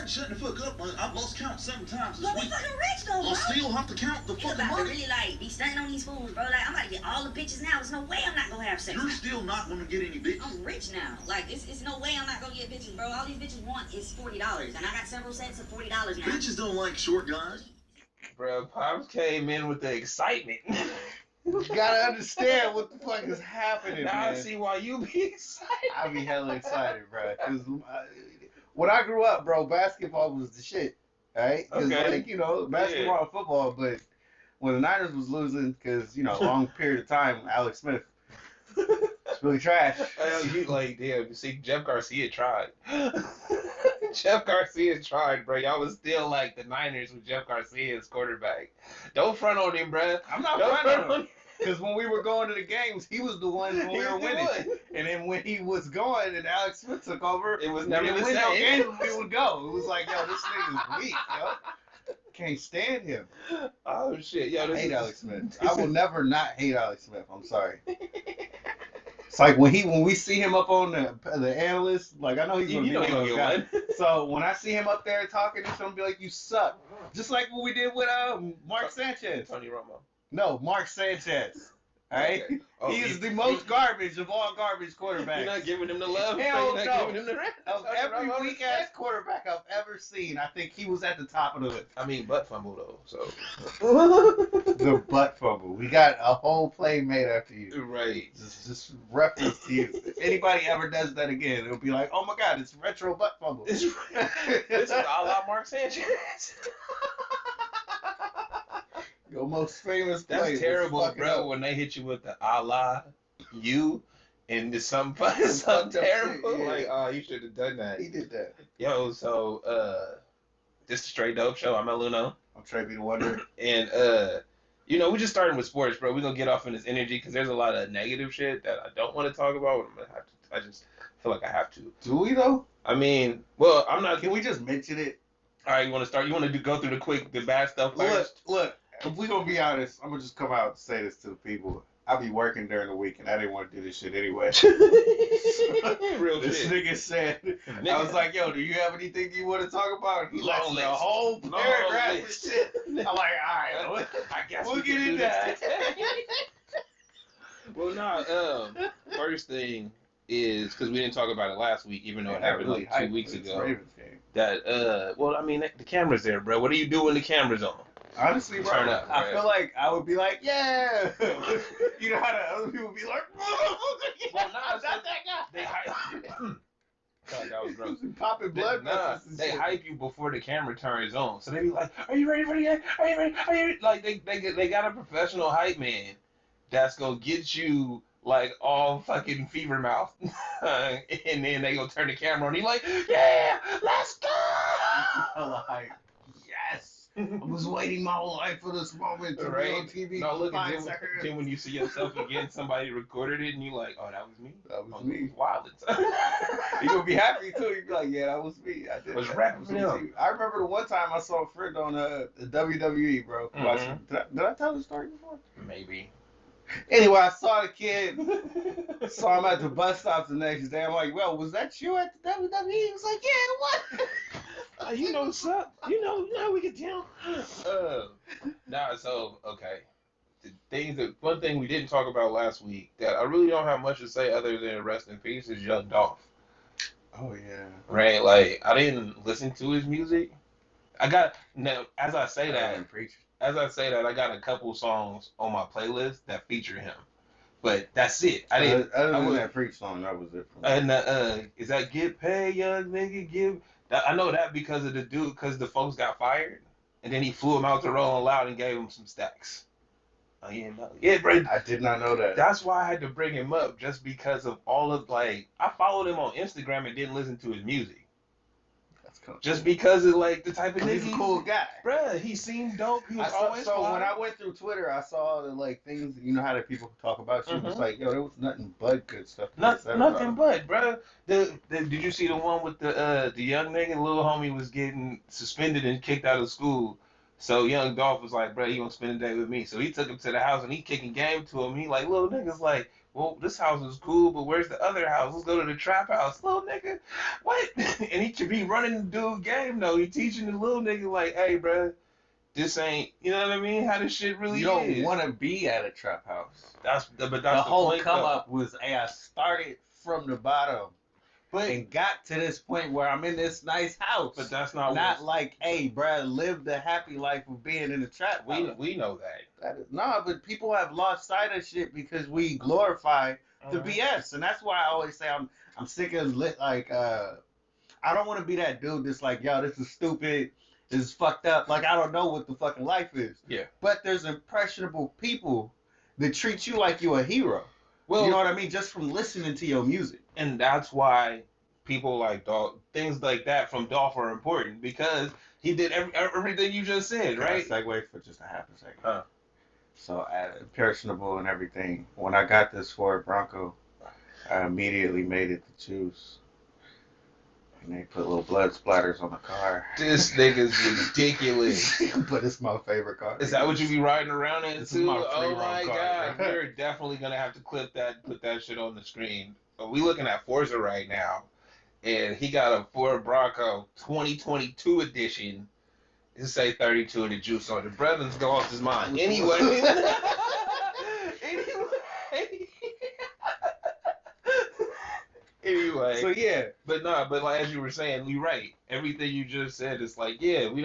money. Shut the fuck up, man. I've lost count 7 times this But we week. fucking rich though, bro. I'll still have to count the You fucking about to money. really like be stunting on these fools, bro. Like I'm about to get all the bitches now. There's no way I'm not gonna have sex. You're still not gonna get any bitches. I'm rich now. Like it's no way I'm not gonna get bitches, bro. All these bitches want is $40, and I got several sets of $40 now. Bitches don't like short guys. Bro, Pops came in with the excitement. You gotta understand what the fuck is happening, Now man. I see why you be excited. I be hella excited, bro. Cause when I grew up, bro, basketball was the shit, right? Cause Okay. like, you know, basketball and football, but when the Niners was losing, cause, you know, long period of time, Alex Smith, it's really trash. You like, damn, you see, Jeff Garcia tried. Jeff Garcia tried, bro. Y'all was still like the Niners with Jeff Garcia as quarterback. Don't front on him, bro. I'm not fronting on him. Because when we were going to the games, he was the one when we were winning. And then when he was going and Alex Smith took over, It was never the win no same. games, we would go. It was like, yo, this nigga's weak, yo. Can't stand him. Oh shit, yo, I this hate is Alex Smith. I will never not hate Alex Smith. I'm sorry. It's like when we see him up on the analyst, like I know he's gonna You be know one he of gonna those get guys. So when I see him up there talking, it's gonna be like, you suck. Just like what we did with Mark Sanchez. Tony Romo. No, Mark Sanchez. All right, Okay. Oh, he is the most garbage of all garbage quarterbacks. You're not giving him the love. Hell You're not no. giving him the rest. Of every weak ass quarterback I've ever seen, I think he was at the top of the list. I mean, butt fumble though. So The butt fumble. We got a whole play made after you. right. Just reference to you. If anybody ever does that again, it'll be like, oh my god, it's retro butt fumble. This is a la Mark Sanchez. Your most famous play. That's was terrible, fucking bro. up. When they hit you with the Allah, you, and it's something fucked up terrible. shit, yeah. Like, oh, you should have done that. He did that. Yo, so this is a straight dope show. I'm Luno, I'm Trey B. the Wonder. and you know, we just starting with sports, bro. We're gonna get off in this energy because there's a lot of negative shit that I don't want to talk about. But I'm gonna have to. I just feel like I have to. Do we though? I mean, well, I'm not. Can we just mention it? All right, you want to start? You want to go through the bad stuff first? Look. If we gonna be honest, I'm gonna just come out and say this to the people. I be working during the week, and I didn't want to do this shit anyway. Real This shit. nigga said, Nigga. I was like, yo, do you have anything you want to talk about? He Long listed a list. whole Long paragraph of list. shit. I'm like, all right, I guess we'll we get can do into this. that. Well, nah. First thing is because we didn't talk about it last week, even though it happened like 2 weeks ago. Ravens game. That well, I mean, the camera's there, bro. What do you do when the camera's on? Honestly, bro, Turn up, I right? feel like I would be like, yeah. You know how the other people be like, Well, nah, I'm it's not like- that guy. They hype. God, that was gross. Popping blood Nah, vessels and they shit. hype you before the camera turns on. So they be like, "Are you ready for the game? Are you ready? Are you ready?" Like they got a professional hype man that's gonna get you like all fucking fever mouth, and then they gonna turn the camera on. He like, "Yeah, let's go." Hella hype. Yes. I was waiting my whole life for this moment to be Right? on TV. No, for look, and 5 then, seconds. then when you see yourself again, somebody recorded it, and you like, "Oh, that was me." That was Oh, me. Wild. You gonna be happy too. You be like, yeah, that was me. I did. Was that. rapping That was for him. me. I remember the one time I saw Fred on the WWE, bro. Mhm. Watching. Did I tell the story before? Maybe. Anyway, I saw the kid. Saw him at the bus stop the next day. I'm like, well, was that you at the WWE? He was like, yeah, what? You know what's up? You know how we get down. Nah, so okay. One thing we didn't talk about last week that I really don't have much to say other than rest in peace is Young Dolph. Oh yeah. Right? Like I didn't listen to his music. Now as I say that, I got a couple songs on my playlist that feature him. But that's it. I didn't. Other I than was, that preach song, that was it. For me. and is that Get Paid, Young Nigga? I know that because of because the folks got fired, and then he flew him out to Rolling Loud and gave him some stacks. Oh yeah, bro. I did not know that. That's why I had to bring him up, just because of all of I followed him on Instagram and didn't listen to his music, That's cool. just because of like the type of nigga. He's a cool guy. Bruh, he seemed dope. He was always so fly. when I went through Twitter, I saw the like things. You know how the people talk about you. It's like, yo, there was nothing but good stuff. Nothing but, bruh. Did you see the one with the young nigga, little homie was getting suspended and kicked out of school? So Young Dolph was like, bruh, you gonna spend the day with me? So he took him to the house and he kicking game to him. He like, little nigga's like, well, this house is cool, but where's the other house? Let's go to the trap house, little nigga. What? And he should be running the dude game. No, he teaching the little nigga like, hey, bro, this ain't, you know what I mean? How this shit really You don't is. want to be at a trap house. That's the whole point, come though. up was, hey, I started from the bottom But and got to this point where I'm in this nice house. but that's not Not like, hey, bruh, live the happy life of being in the trap we house. we know that. Nah, but people have lost sight of shit because we glorify the Mhm. BS, and that's why I always say I'm sick of I don't want to be that dude that's like, yo, this is stupid, this is fucked up. Like, I don't know what the fucking life is. Yeah. But there's impressionable people that treat you like you're a hero. Well, You know what I mean? Just from listening to your music. and that's why people like Dolph, things like that from Dolph are important because he did everything you just said, right? Can I segue for just a half a second? Huh. So, imperishable and everything. When I got this Ford Bronco, I immediately made it to choose. And they put little blood splatters on the car. This nigga's ridiculous. But it's my favorite car. Is that what you be riding around in This is too? my Oh free my roam car, god, bro. we're definitely gonna have to put that shit on the screen. But we looking at Forza right now, and he got a Ford Bronco 2022 edition. It say 32 in the juice on it. Brethren's lost his mind. Anyway. Anyway. So, yeah. But like as you were saying, you're right. Everything you just said is like, yeah, we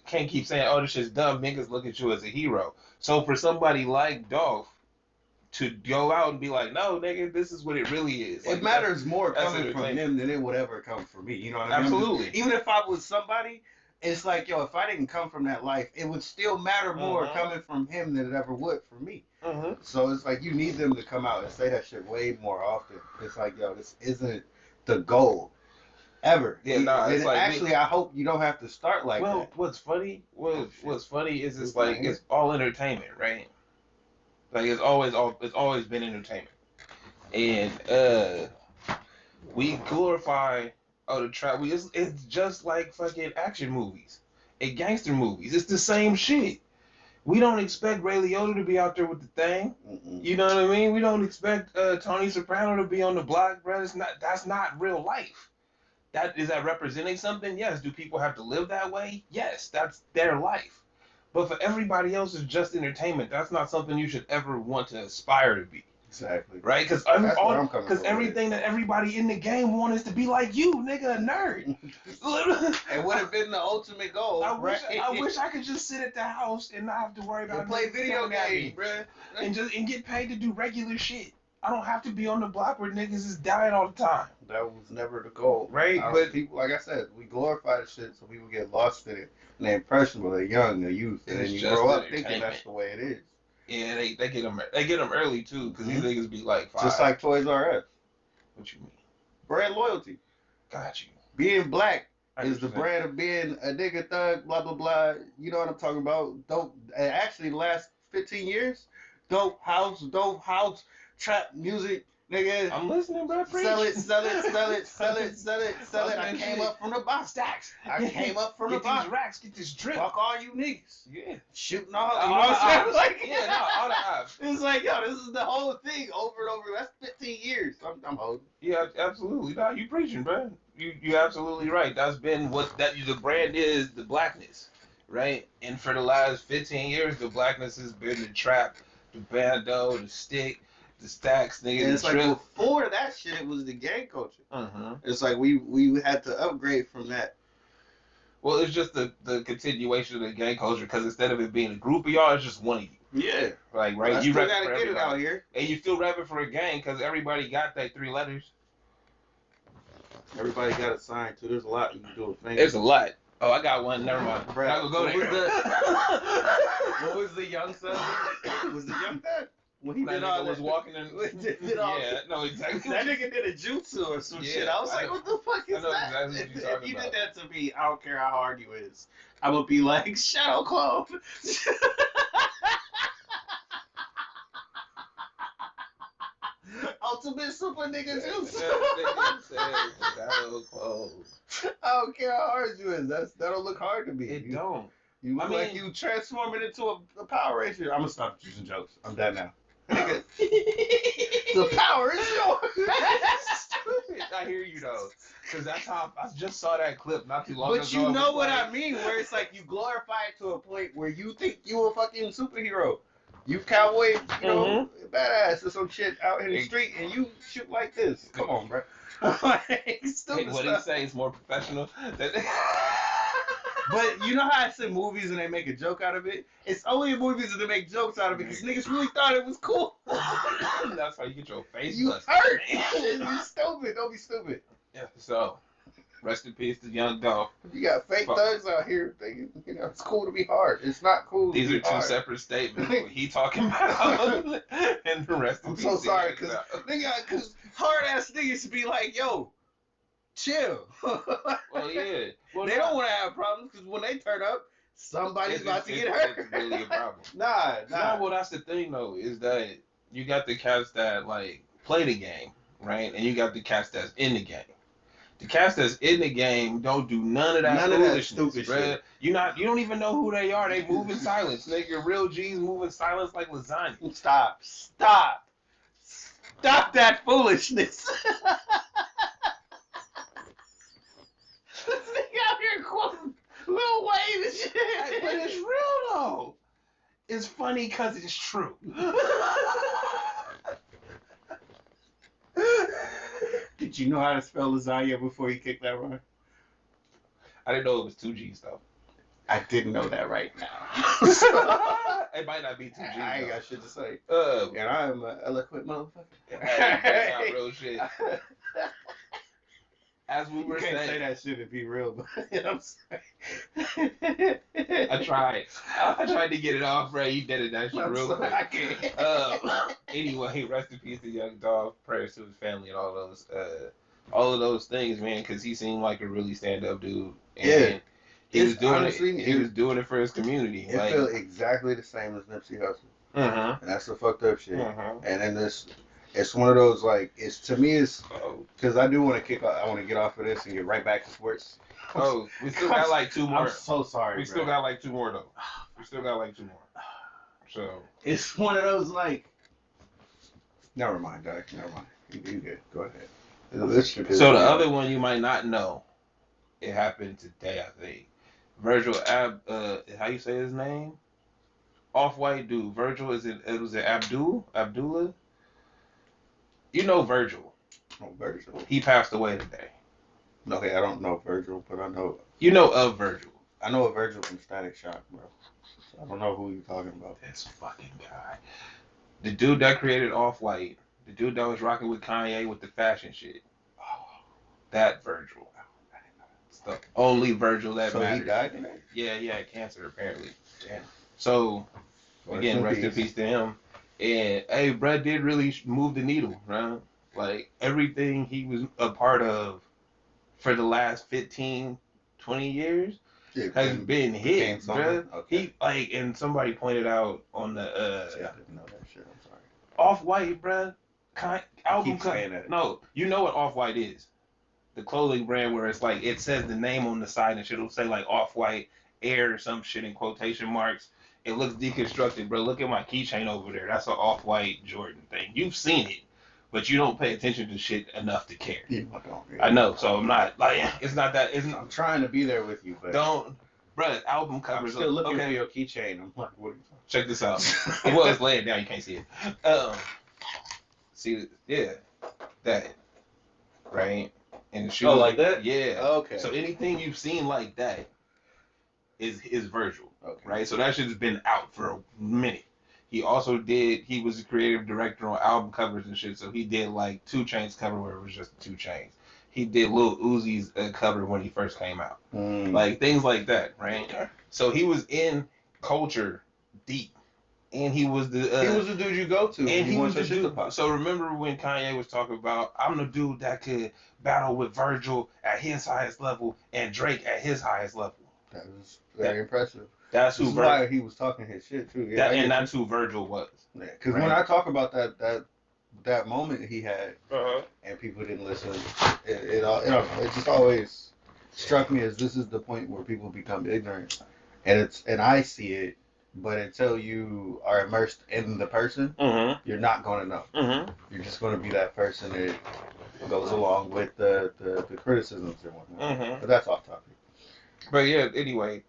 can't keep saying, oh, this shit's dumb. Niggas look at you as a hero. So for somebody like Dolph to go out and be like, no, nigga, this is what it really is. Like, It matters more that's coming from entertainment. them than it would ever come from me. You know what I mean? Absolutely. Even if I was somebody, it's like, yo, if I didn't come from that life, it would still matter more coming from him than it ever would from me. Mm-hmm. So it's like you need them to come out and say that shit way more often. It's like, yo, this isn't the goal ever. Yeah, nah, it's like actually, I hope you don't have to start like well, that. what's funny? What's funny is it's It's like nice. it's all entertainment, right? Like it's always been entertainment, and we glorify the trap. It's just like fucking action movies and gangster movies. It's the same shit. We don't expect Ray Liotta to be out there with the thing. Mm-mm. You know what I mean? We don't expect Tony Soprano to be on the block, bro. That's not real life. Is that representing something? Yes. Do people have to live that way? Yes. That's their life. But for everybody else, it's just entertainment. That's not something you should ever want to aspire to be. Exactly. Right? Because everything that everybody in the game wants is to be like you, nigga, a nerd. It would have been the ultimate goal. I wish I could just sit at the house and not have to worry about and play niggas video coming at me, games, bruh. and get paid to do regular shit. I don't have to be on the block where niggas is dying all the time. That was never the goal, right? But people, like I said, we glorify the shit so people get lost in it. And they're impressionable, they're young, they're youth, and then you grow up thinking that's the way it is. Yeah, they get them early too, because these niggas be like 5. Just like Toys R Us. What you mean? Brand loyalty. Got you. Being black is the 100%. brand of being a nigga thug, blah, blah, blah. You know what I'm talking about? Actually, the last 15 years, dope house, trap music, nigga. I'm listening, bro. Sell it. I came up from the box. Stacks. I came up from the Get box. these racks, get this drip. Fuck all you niggas. Yeah. Shooting all. You know All what the I'm saying? ops. Like, Yeah, no, all the ops. It's like, yo, this is the whole thing over and over. That's 15 years. I'm holding. Yeah, absolutely. No, you preaching, bro. You absolutely right. That's been the brand is, the blackness, right? And for the last 15 years, the blackness has been the trap, the bando, the stick, the stacks, nigga. And it's the like trip. before that shit, it was the gang culture. Mm-hmm. It's like we had to upgrade from that. Well, it's just the continuation of the gang culture because instead of it being a group of y'all, it's just one of you. Yeah. Like, right? I You still rep gotta for get it everybody. out here. And you still rapping for a gang because everybody got that 3 letters. Everybody got a sign too. There's a lot you can do with fingers. There's a lot. Oh, I got one. Never mind. Brad, I will go there. What was the young son? Was the young son? When he That did all nigga was that. walking in. Did all Yeah, no, exactly. That nigga did a jutsu or some Yeah, shit. I was I like, know- what the fuck is I know that? exactly what you're If talking you about. did that to me, I don't care how hard you is. I'm gonna be like, Shadow Clone. Ultimate super nigga jutsu. I don't care how hard you is. That don't look hard to me. It don't. You look I mean- like you transforming into a Power Ranger. I'm gonna stop using jokes. I'm done now. Nigga, the power is yours. I hear you though, because that's how I just saw that clip not too long ago. But you know what like, I mean, where it's like you glorify it to a point where you think you a fucking superhero. You cowboy, you know, badass or some shit out in the street, and you shoot like this. Come on, bro. Like, stupid what stuff. he say is more professional. But you know how it's in movies and they make a joke out of it? It's only in movies that they make jokes out of it because niggas really thought it was cool. That's how you get your face You busted. hurt. You stupid. Don't be stupid. Yeah, so, rest in peace to Young Dolph. You got fake thugs out here thinking, you know, it's cool to be hard. It's not cool These to be are two hard. separate statements. What he talking about and the rest in I'm peace. so to sorry Young Dolph. because hard ass niggas should be like, yo, chill. Well, yeah. Well, They don't want to have problems because when they turn up, somebody's about to get hurt. It's really a problem. Nah. No, well, that's the thing, though, is that you got the cats that, like, play the game, right? And you got the cats that's in the game. The cats that's in the game don't do none of that foolishness, stupid bruh. shit. You don't even know who they are. They move in silence. Nigga, real G's move in silence like lasagna. Stop that foolishness. This nigga out here quoting Lil Wayne and shit. But it's real, though. It's funny because it's true. Did you know how to spell lasagna before you kicked that run? I didn't know it was 2 G's, though. I didn't know that right now. It might not be 2 G's. I ain't got shit to say. And I'm an eloquent motherfucker. Hey, real shit. As we were You can't saying, say that shit and be real, but you know what I'm saying? I tried to get it off, Ray. You did it that shit real quick. I can't. Anyway, rest in peace to Young Dolph. Prayers to his family and all of those things, man. Because he seemed like a really stand-up dude. And Yeah. he was doing honestly, it. He was doing it for his community. It felt exactly the same as Nipsey Hussle, and that's the fucked up shit. And then it's one of those like to me because I do want to kick off. I want to get off of this and get right back to sports. We still got like 2 more. I'm so sorry. We still got like 2 more though. We still got like 2 more. So it's one of those like. Never mind, Doc. Never mind. You good. Go ahead. This shit is so the other one you might not know. It happened today, I think. Virgil how you say his name? Off-white dude. Virgil was it Abdullah? You know Virgil. Oh, Virgil. He passed away today. Okay, I don't know Virgil, but I know. You know of Virgil. I know a Virgil from Static Shock, bro. So I don't know who you're talking about. This fucking guy. The dude that created Off-White. The dude that was rocking with Kanye with the fashion shit. Oh, that Virgil. It's the only Virgil that matters. So he died today? Yeah, he had cancer apparently. Damn. So, again, rest in peace to him. And, hey, Brad did really move the needle, right? Like, everything he was a part of for the last 15, 20 years has been hit, bro. Okay. And somebody pointed out on the, See, I didn't know that shit, I'm sorry. Off-White, bro. Album saying that. No, you know what Off-White is. The clothing brand where it's like, it says the name on the side and shit. It'll say, like, Off-White Air or some shit in quotation marks. It looks deconstructed, bro. Look at my keychain over there. That's an Off-White Jordan thing. You've seen it, but you don't pay attention to shit enough to care. Yeah, I don't. Really. I know, so I'm not, like, it's not that, I'm trying to be there with you, but... Don't, bro, album covers... I'm still looking for your keychain. I'm like, what are you talking about? Check this out. Well, it's laying down. You can't see it. See, yeah, that, right? And the shoe. Oh, like that? Yeah. Okay. So anything you've seen like that is Virgil, okay. Right? So that shit's been out for a minute. He was the creative director on album covers and shit, so he did like 2 Chainz cover where it was just 2 Chainz. He did Lil Uzi's cover when he first came out. Like things like that, right? Okay. So he was in culture deep. And he was the dude you go to. And he was the dude. So remember when Kanye was talking about, I'm the dude that could battle with Virgil at his highest level and Drake at his highest level. That was very impressive. That's who why he was talking his shit too. Yeah, that's who Virgil was. Yeah, because when I talk about that moment he had, and people didn't listen, it just always struck me as this is the point where people become ignorant, and I see it but until you are immersed in the person, you're not going to know. You're just going to be that person that goes along with the criticisms and whatnot. But that's off topic. But yeah, anyway,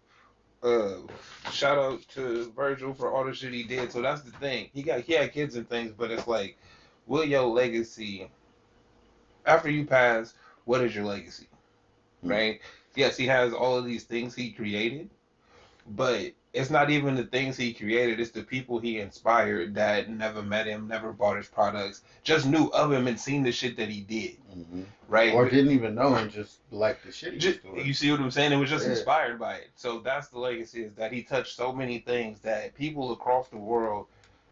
shout out to Virgil for all the shit he did. So that's the thing. He had kids and things, but it's like, will your legacy after you pass? What is your legacy? Right? Yes, he has all of these things he created, but it's not even the things he created. It's the people he inspired that never met him, never bought his products, just knew of him and seen the shit that he did. Right? Or didn't even know and just like the shit he was doing. You see what I'm saying? It was just inspired by it. So that's the legacy, is that he touched so many things that people across the world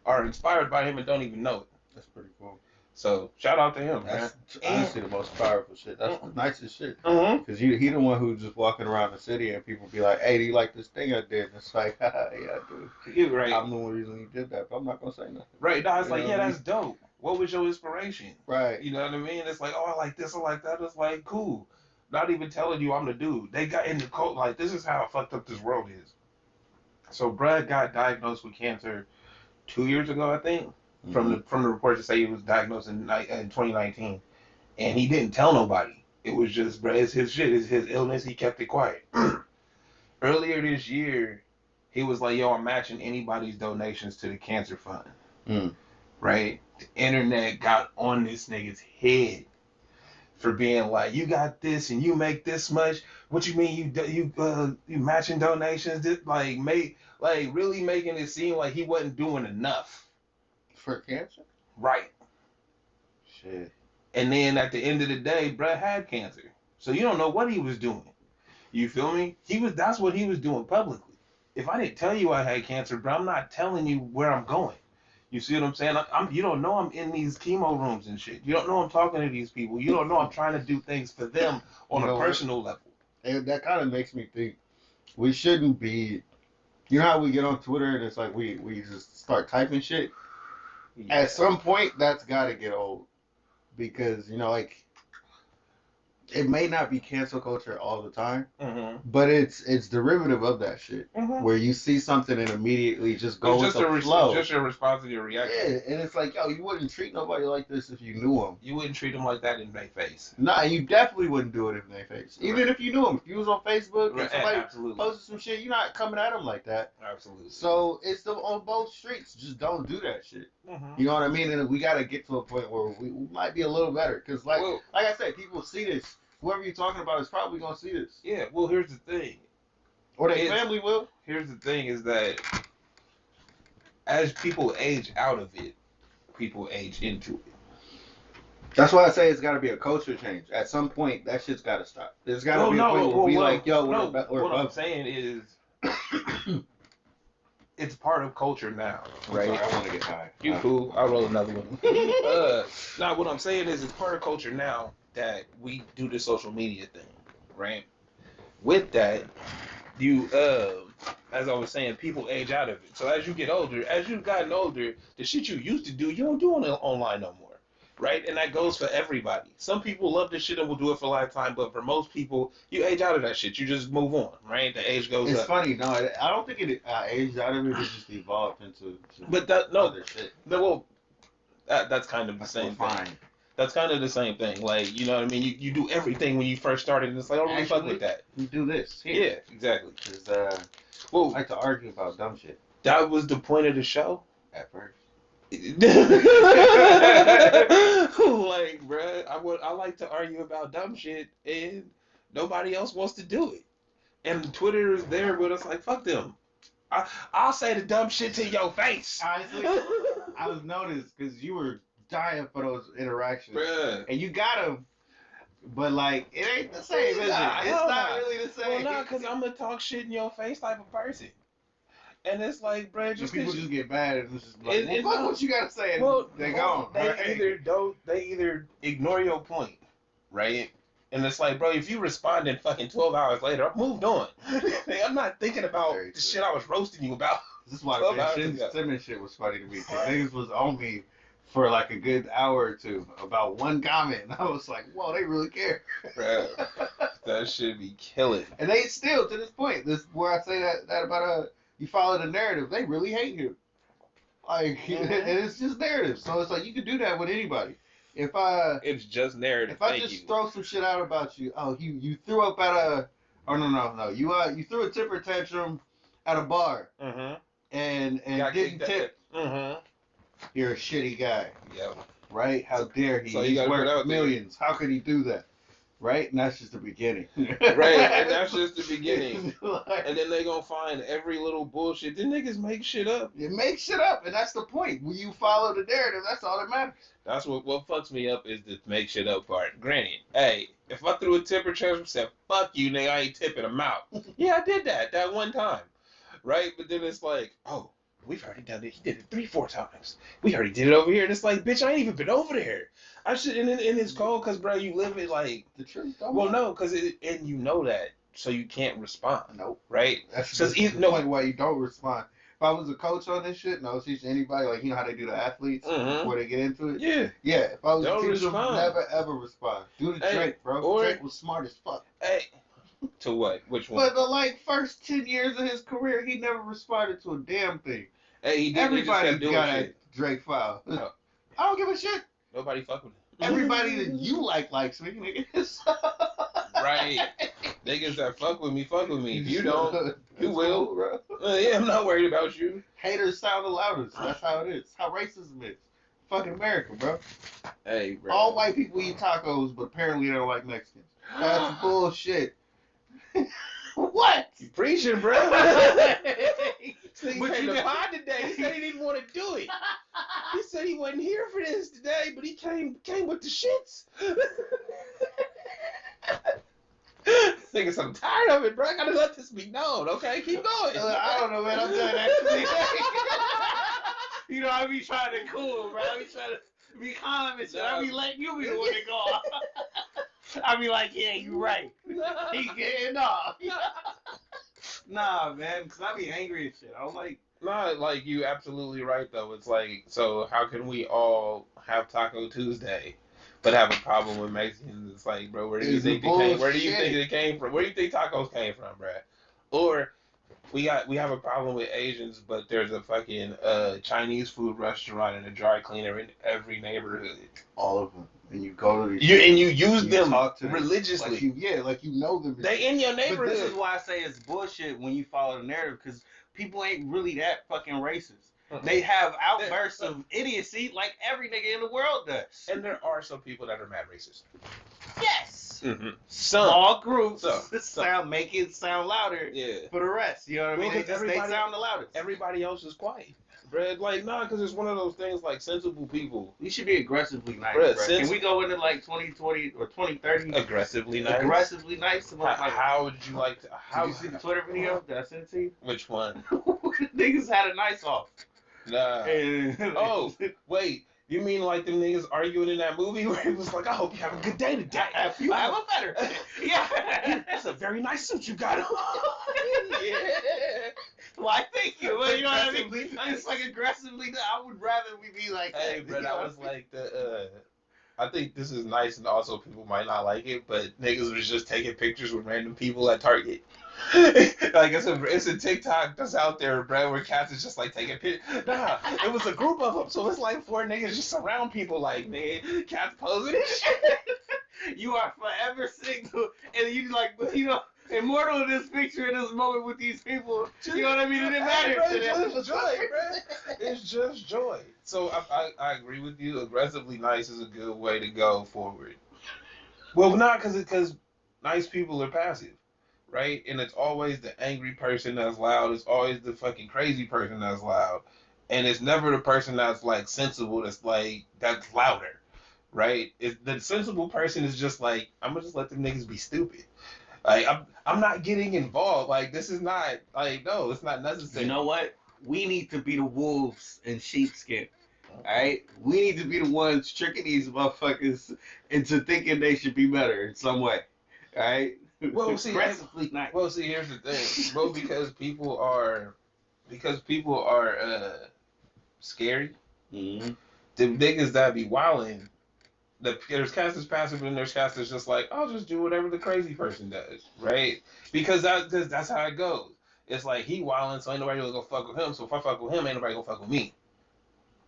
are inspired by him and don't even know it. That's pretty cool. So shout out to him. That's honestly the most powerful shit. That's the nicest shit. Because he the one who's just walking around the city and people be like, "Hey, do you like this thing I did?" And it's like, "Yeah, I do." You're right. I'm the one reason you did that, but I'm not gonna say nothing. Right? No, it's like, yeah, that's dope. What was your inspiration? Right. You know what I mean? It's like, oh, I like this, I like that. It's like, cool. Not even telling you I'm the dude. They got in the code. Like, this is how fucked up this world is. So Brad got diagnosed with cancer 2 years ago, I think. From the reports that say he was diagnosed in 2019, and he didn't tell nobody. It was just, bro, it's his shit, it's his illness. He kept it quiet. Earlier this year, he was like, "Yo, I'm matching anybody's donations to the cancer fund." Right? The internet got on this nigga's head for being like, "You got this and you make this much. What you mean you matching donations?" This, like really making it seem like he wasn't doing enough. For cancer? Right. Shit. And then at the end of the day, Brett had cancer. So you don't know what he was doing. You feel me? That's what he was doing publicly. If I didn't tell you I had cancer, bro, I'm not telling you where I'm going. You see what I'm saying? You don't know I'm in these chemo rooms and shit. You don't know I'm talking to these people. You don't know I'm trying to do things for them on a personal level. And that kind of makes me think we shouldn't be. You know how we get on Twitter and it's like we just start typing shit? Yeah. At some point, that's got to get old. Because, like, it may not be cancel culture all the time, but it's derivative of that shit. Where you see something and immediately just go with the flow. It's just your response and your reaction. Yeah, and it's like, yo, you wouldn't treat nobody like this if you knew them. You wouldn't treat them like that in their face. Nah, you definitely wouldn't do it in their face. Even if you knew them. If you was on Facebook and somebody posted some shit, you're not coming at them like that. Absolutely. So it's on both streets. Just don't do that shit. You know what I mean? And we got to get to a point where we might be a little better. Because, like I said, people see this. Whoever you're talking about is probably going to see this. Yeah, well, here's the thing. Or their family will. Here's the thing is that as people age out of it, people age into it. That's why I say it's got to be a culture change. At some point, that shit's got to stop. There's got to be a point where we like, yo, we're what I'm saying is it's part of culture now, right? Sorry, I want to get high. You cool. I'll roll another one. Now, what I'm saying is it's part of culture now that we do the social media thing, right? With that, you, as I was saying, people age out of it. So as you get older, as you've gotten older, the shit you used to do, you don't do it online no more, right? And that goes for everybody. Some people love this shit and will do it for a lifetime, but for most people, you age out of that shit. You just move on, right? The age goes up. It's funny, no, I don't think it aged out of it. It just evolved into other shit. That's kind of the same thing. That's kind of the same thing. Like, you know what I mean? You do everything when you first started, and it's like, oh, really fuck with that. You do this. Here. Yeah, exactly. Because I like to argue about dumb shit. That was the point of the show? At first. Like, bruh, I like to argue about dumb shit, and nobody else wants to do it. And Twitter is there with us like, fuck them. I'll say the dumb shit to your face. Honestly, I was noticed because you were dying for those interactions. Bruh. And you got them, but like, it ain't the same, is it? It's not really the same. Well, because I'm a talk shit in your face type of person. And it's like, bruh, just people just get mad and it's just like, fuck what you gotta say, and they're gone. They either ignore your point, right? And it's like, bro, if you respond in fucking 12 hours later, I've moved on. I'm not thinking about the shit I was roasting you about. This is why the Simmons shit was funny to me. Because niggas was on me for like a good hour or two about one comment. And I was like, whoa, they really care. Bro, that should be killing. And they still, to this point, where I say that about you follow the narrative, they really hate him. Like, and it's just narrative. So it's like you can do that with anybody. It's just narrative. If I Thank just you. throw some shit out about you, oh, you threw up at a, oh no, you threw a temper tantrum at a bar, and didn't tip. You're a shitty guy. Yep. Right? How dare he? So you He's gotta put worth out there. millions. How could he do that? Right? And that's just the beginning. Right, and that's just the beginning. Like, And then they gonna find every little bullshit. Then niggas make shit up. you make shit up, and that's the point. When you follow the narrative, that's all that matters. That's what fucks me up is the make shit up part. Granted, hey, if I threw a temper tantrum and said, fuck you, nigga, I ain't tipping him out. Yeah, I did that one time. Right? But then it's like, oh, we've already done it. He did it 3-4 times. We already did it over here. And it's like, bitch, I ain't even been over there. I should, and it's cold because, bro, you live it like, The truth. well, no, because and you know that, so you can't respond. Nope. Right? That's So the point why you don't respond. If I was a coach on this shit, and I was teaching anybody, like, you know how they do the athletes before they get into it? Yeah. Yeah, if I was Don't a teacher, respond. never ever respond. Do the Drake, bro. or- Drake was smart as fuck. Hey. To what? Which one? But the like first 10 years of his career, he never responded to a damn thing. Hey, he did. Everybody He just kept got doing a shit. Drake file. No. I don't give a shit. Nobody fuck with him. Everybody that you likes me, niggas. Right. Niggas that fuck with me. If you don't, you It's will. cool, bro. Yeah, I'm not worried about you. Haters sound the loudest. That's how it is. How racism is. Fucking America, bro. Hey, bro. All white people eat tacos, but apparently they don't like Mexicans. That's bullshit. What? You preaching, bro. He But came you to know- pod today. He said he didn't want to do it. He said he wasn't here for this today, but he came with the shits. Niggas, I'm tired of it, bro. I gotta let this be known, okay? Keep going. I don't know, man. I'm done actually. You know, I be trying to cool, bro. I be trying to be calm and shit. I be letting you be the one to go off. I be like, yeah, you right. He getting off. Nah, man, because I be angry and shit. I was like, No, like, you absolutely right, though. It's like, so how can we all have Taco Tuesday, but have a problem with Mexicans? It's like, bro, where do you It's think bullshit. Where do you think it came from? Where do you think tacos came from, bro? Or we have a problem with Asians, but there's a fucking Chinese food restaurant and a dry cleaner in every neighborhood. all of them. And you go to these You use you them talk to them. religiously. Like you know them. They in your But neighborhood. this is why I say it's bullshit when you follow the narrative, because people ain't really that fucking racist. They have outbursts of idiocy like every nigga in the world does. And there are some people that are mad racist. Yes. Mm-hmm. Small groups Some. make it sound louder Yeah. for the rest. You know what I mean? Well, They sound the loudest. Everybody else is quiet. Bruh, like, nah, because it's one of those things like sensible people. We should be aggressively nice, Bruh, bro. Can we go into like 2020 or 2030? Aggressively nice. Aggressively nice? How would you like to? Did you see the Twitter video that I sent to you? Which one? Niggas had a nice off. Nah. And Oh, wait. You mean like them niggas arguing in that movie where it was like, I hope you have a good day today. You have a better. Yeah. That's a very nice suit you got on. Yeah. Why, thank you. Well, you know what I mean? Aggressively nice. It's like aggressively. I would rather we be like, Hey, that, but you know I what was like I think this is nice, and also people might not like it, but niggas was just taking pictures with random people at Target. Like it's a TikTok that's out there, bro, where cats is just like taking pictures. Nah, it was a group of them, so it's like 4 niggas just surround people, like, man, cats posing and shit. You are forever single, and you like, you know, immortal in this picture in this moment with these people. You know what I mean? It didn't matter. Hey, bro, it's just joy, bro. It's just joy. So I agree with you. Aggressively nice is a good way to go forward. Well, not because nice people are passive, right? And it's always the angry person that's loud. It's always the fucking crazy person that's loud, and it's never the person that's like sensible. That's louder, right? The sensible person is just like, I'm gonna just let them niggas be stupid. Like, I'm not getting involved. Like, this is not, like, no, it's not necessary. You know what? We need to be the wolves in sheepskin. Alright? We need to be the ones tricking these motherfuckers into thinking they should be better in some way. Alright? Well, see, aggressively nice. Well, see, here's the thing. Well, because people are scary. Mm-hmm. The niggas that be wilding, there's cats that's passive and there's cats that's just like, I'll just do whatever the crazy person does, right? Because that's how it goes. It's like he wilding, so ain't nobody gonna go fuck with him. So if I fuck with him, ain't nobody gonna fuck with me,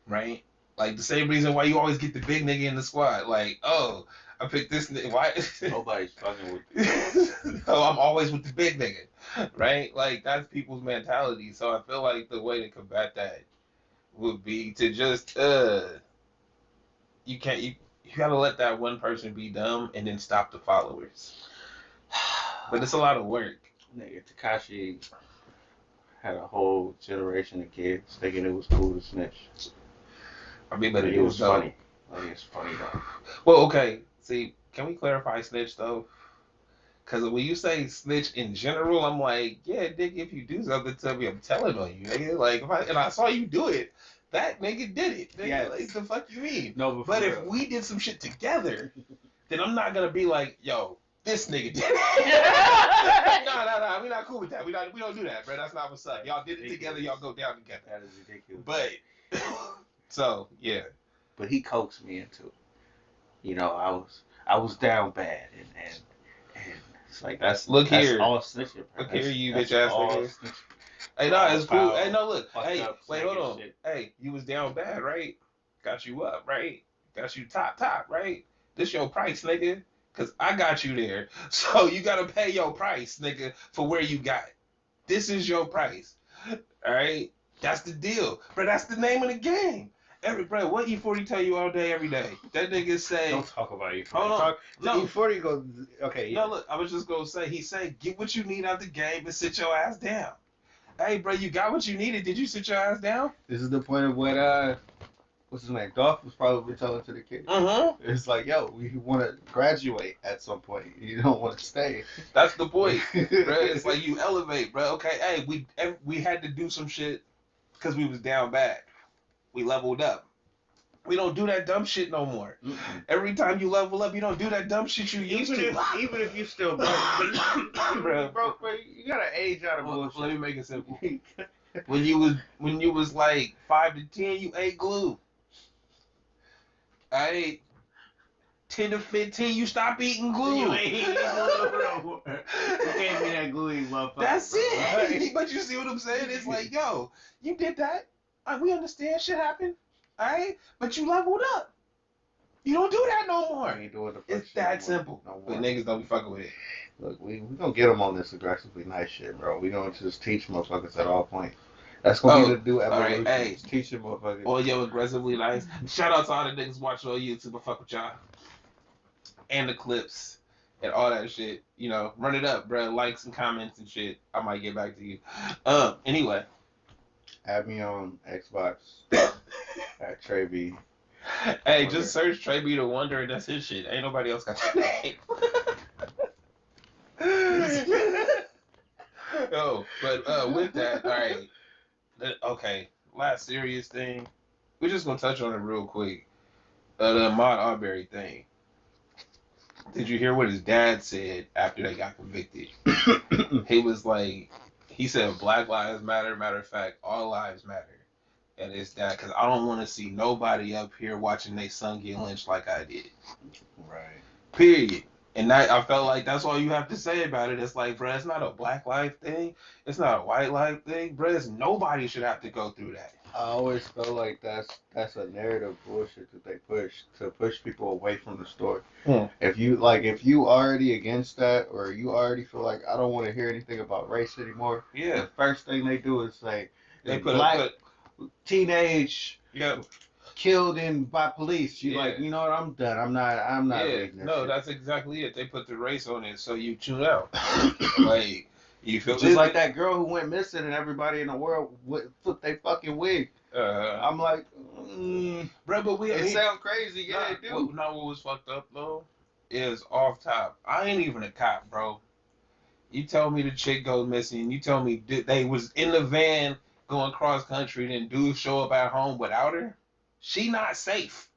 right? Like the same reason why you always get the big nigga in the squad. Like, oh, I picked this nigga. Why? Nobody's fucking with you. So I'm always with the big nigga, right? Like that's people's mentality. So I feel like the way to combat that would be to just you can't you gotta let that one person be dumb and then stop the followers. But it's a lot of work. Nigga, Takashi had a whole generation of kids thinking it was cool to snitch. I mean, but Like, it was funny. Like, it's funny though. Well, okay. See, can we clarify snitch though? Because when you say snitch in general, I'm like, yeah, nigga, if you do something to me, I'm telling on you, nigga. Like, and I saw you do it, that nigga did it. Nigga. Yes. Like, the fuck you mean? No, But if real. we did some shit together, then I'm not gonna be like, yo, this nigga did it. No, we're not cool with that. We don't do that, bro. That's not what's up. Y'all did it together. Y'all go down together. That is ridiculous. But so yeah. But he coaxed me into it. You know, I was down bad, and it's like that's Look here. all snitching. Bro. Look here, you That's bitch ass all nigga. snitching. Hey, no, All it's cool. foul, Hey, no, look. fucked Hey, up, wait, hold snake on. and shit. Hey, you was down bad, right? Got you up, right? Got you top, right? This your price, nigga. Cause I got you there. So you gotta pay your price, nigga, for where you got. This is your price. Alright? That's the deal. Bro, that's the name of the game. Bro, what E40 tell you all day, every day? That nigga say, Don't talk about you. hold on. No. Before you go, okay. No, look, I was just gonna say, he said, get what you need out the game and sit your ass down. Hey, bro, you got what you needed. Did you sit your ass down? This is the point of what what's his name? Dolph was probably telling to the kid. Mm-hmm. It's like, yo, we want to graduate at some point. You don't want to stay. That's the point, bro. It's like you elevate, bro. Okay, hey, we had to do some shit because we was down bad. We leveled up. We don't do that dumb shit no more. Mm-mm. Every time you level up, you don't do that dumb shit you used to. Even if you still broke, Bro. bro, you gotta age out of bullshit. Let me make it simple. When you was like 5 to 10, you ate glue. I ate 10 to 15, you stop eating glue. You ain't eating glue no more. You can't be that gluey motherfucker. That's bro. it. But you see what I'm saying? It's like, yo, you did that. We understand shit happened. Alright? But you leveled up. You don't do that no more. We ain't doing the fuck It's shit that no simple. more. But niggas don't be fucking with it. Look, we gonna get them on this aggressively nice shit, bro. We gonna just teach motherfuckers at all points. That's gonna be the new evolution. Alright, hey. Just teach them motherfuckers. Or yo, aggressively nice. Shout out to all the niggas watching on YouTube. I fuck with y'all. And the clips and all that shit. You know, run it up, bro. Likes and comments and shit. I might get back to you. Anyway. Add me on Xbox at Trey B. Hey, just search Trey B the Wonder and that's his shit. Ain't nobody else got your name. Yo, but with that, all right. Okay, last serious thing. We're just gonna touch on it real quick. The Ahmaud Arbery thing. Did you hear what his dad said after they got convicted? He was like, he said, Black Lives Matter. Matter of fact, all lives matter. And it's that because I don't want to see nobody up here watching their son get lynched like I did. Right. Period. And that, I felt like that's all you have to say about it. It's like, bro, it's not a black life thing. It's not a white life thing. Bro, nobody should have to go through that. I always felt like that's a narrative bullshit that they push to push people away from the story. If you already against that, or you already feel like I don't want to hear anything about race anymore. Yeah. The first thing they do is say They put black teenage yeah. killed by police. You Yeah. like, you know what? I'm done. I'm not Yeah, reading this no, shit. that's exactly it. They put the race on it so you tune out. Like, you feel Just like that girl who went missing and everybody in the world flipped their fucking wig. I'm like, bro, but it sound crazy. Yeah, it do. What was fucked up though is off top. I ain't even a cop, bro. You tell me the chick goes missing. You tell me they was in the van going cross country, then dudes show up at home without her. She not safe.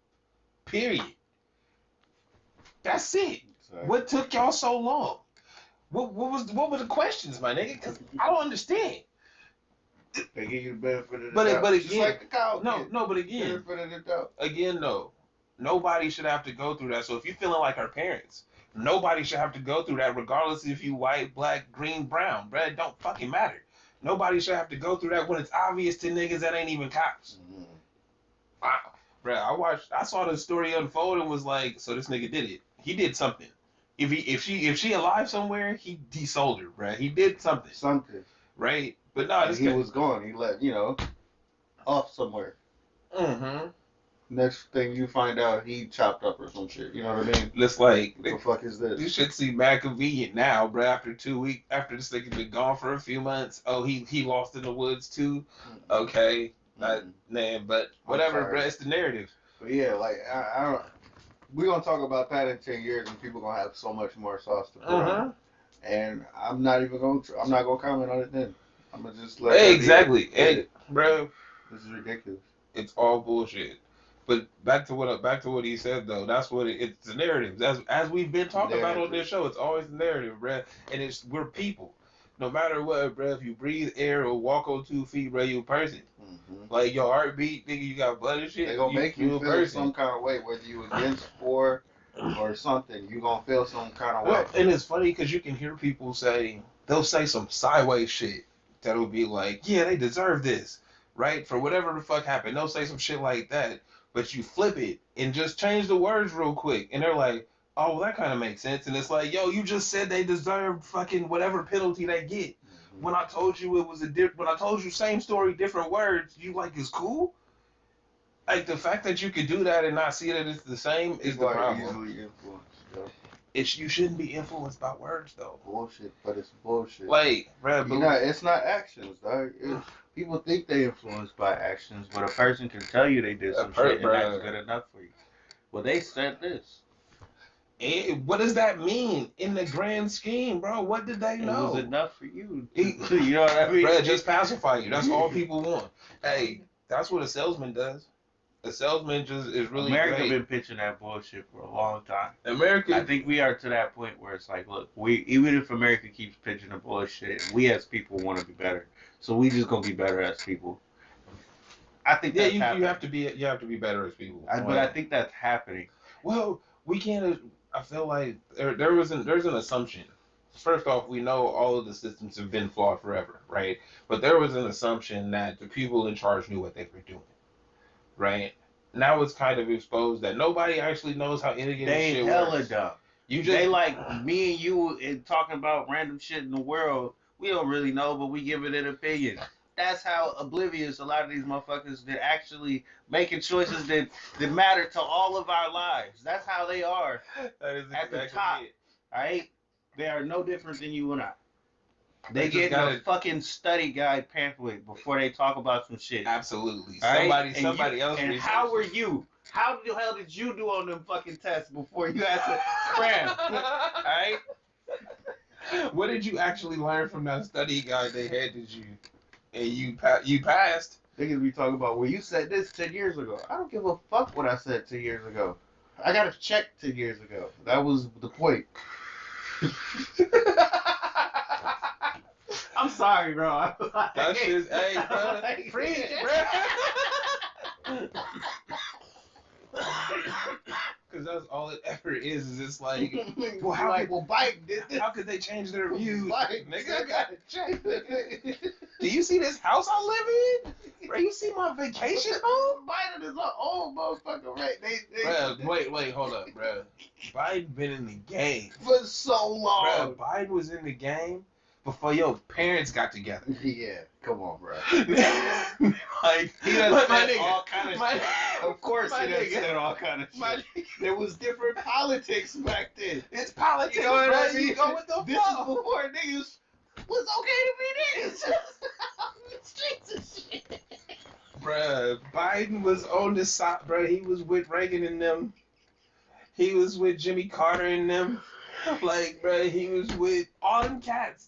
Period. That's it. Sorry. What took y'all so long? What were the questions, my nigga? Because I don't understand. They give you the benefit of the But doubt. again, Just like the cow kid. but again, Benefit of the doubt. again, no. Nobody should have to go through that. So if you're feeling like our parents, nobody should have to go through that, regardless if you white, black, green, brown, bro. It don't fucking matter. Nobody should have to go through that when it's obvious to niggas that ain't even cops. Mhm. I saw the story unfold and was like, so this nigga did it. He did something. If she alive somewhere, he sold her, bruh. He did something, Something. right? But no, And this he guy. was gone. He let, off somewhere. Mm-hmm. Next thing you find out, he chopped up or some shit. You know what I mean? It's like What the fuck is this? this shit seem mad convenient now, bruh. After 2 weeks, after this nigga been gone for a few months. Oh, he lost in the woods too. Okay, man, but whatever, bruh. It's the narrative. But yeah, like I don't. We're gonna talk about that in 10 years, and people gonna have so much more sauce to put on. And I'm not even going to. I'm not gonna comment on it then. I'm gonna just let. Hey, exactly, hey, bro. This is ridiculous. It's all bullshit. But back to what he said though. That's what it's the narrative. As we've been talking about on this show. It's always the narrative, bruh. And we're people. No matter what, bruh. If you breathe air or walk on 2 feet, bruh, you a person. Mm-hmm. Like your heartbeat, nigga, you got blood and shit. They gonna make you a feel person. some kind of way, whether you against or something. You gonna feel some kind of way. Well, and it's funny because you can hear people they'll say some sideways shit that'll be like, yeah, they deserve this, right? For whatever the fuck happened, they'll say some shit like that. But you flip it and just change the words real quick, and they're like, oh, well, that kind of makes sense. And it's like, yo, you just said they deserved fucking whatever penalty they get. Mm-hmm. When I told you when I told you same story, different words, you like it's cool. Like the fact that you could do that and not see that it's the same is the problem. Easily influenced. You shouldn't be influenced by words though. Bullshit, but it's bullshit. Like, bruh, it's not actions, dog. People think they influenced by actions, but a person can tell you they did some shit and that's good enough for you. Well, they said this. And what does that mean in the grand scheme, bro? What did they know? It was enough for you. You know what I mean? Bruh, just pacify you. That's all people want. Hey, that's what a salesman does. A salesman just is really America been pitching that bullshit for a long time. America, I think we are to that point where it's like, look, even if America keeps pitching the bullshit, we as people want to be better, so we just gonna be better as people. I think that's you have to be better as people. But I think that's happening. Well, we can't. I feel like there's an assumption. First off, we know all of the systems have been flawed forever, right? But there was an assumption that the people in charge knew what they were doing. Right? Now it's kind of exposed that nobody actually knows how any of this shit works. They hella dumb. They like me and you and talking about random shit in the world. We don't really know, but we give it an opinion. That's how oblivious a lot of these motherfuckers that actually making choices that matter to all of our lives. That's how they are at the top. Right? They are no different than you and I. They get a fucking study guide pamphlet before they talk about some shit. Absolutely. Somebody else. And how were you? How the hell did you do on them fucking tests before you had to cram? Alright? What did you actually learn from that study guide they handed you? And you passed? They could be talking about, well, you said this 10 years ago. I don't give a fuck what I said 10 years ago. I got a check 10 years ago. That was the point. I'm sorry, bro. That shit's, hey, bro. Free it, bro. Because that's all it ever is it's like, well, Biden did this. How could they change their views? Nigga, I gotta change it. Do you see this house I live in? Bro, you see my vacation home? Biden is an old motherfucker, right? Bro, wait, hold up, bro. Biden been in the game for so long. Bro, Biden was in the game before your parents got together. Yeah, come on, bro. Like, he done said all kind of shit. Of course he done said all kind of shit. There was different politics back then. It's politics, you know what I mean? You go with the this flow. is before niggas was okay to be niggas. Streets and shit. Bruh, Biden was on the side, bruh. He was with Reagan and them. He was with Jimmy Carter and them. Like, bruh, he was with all them cats.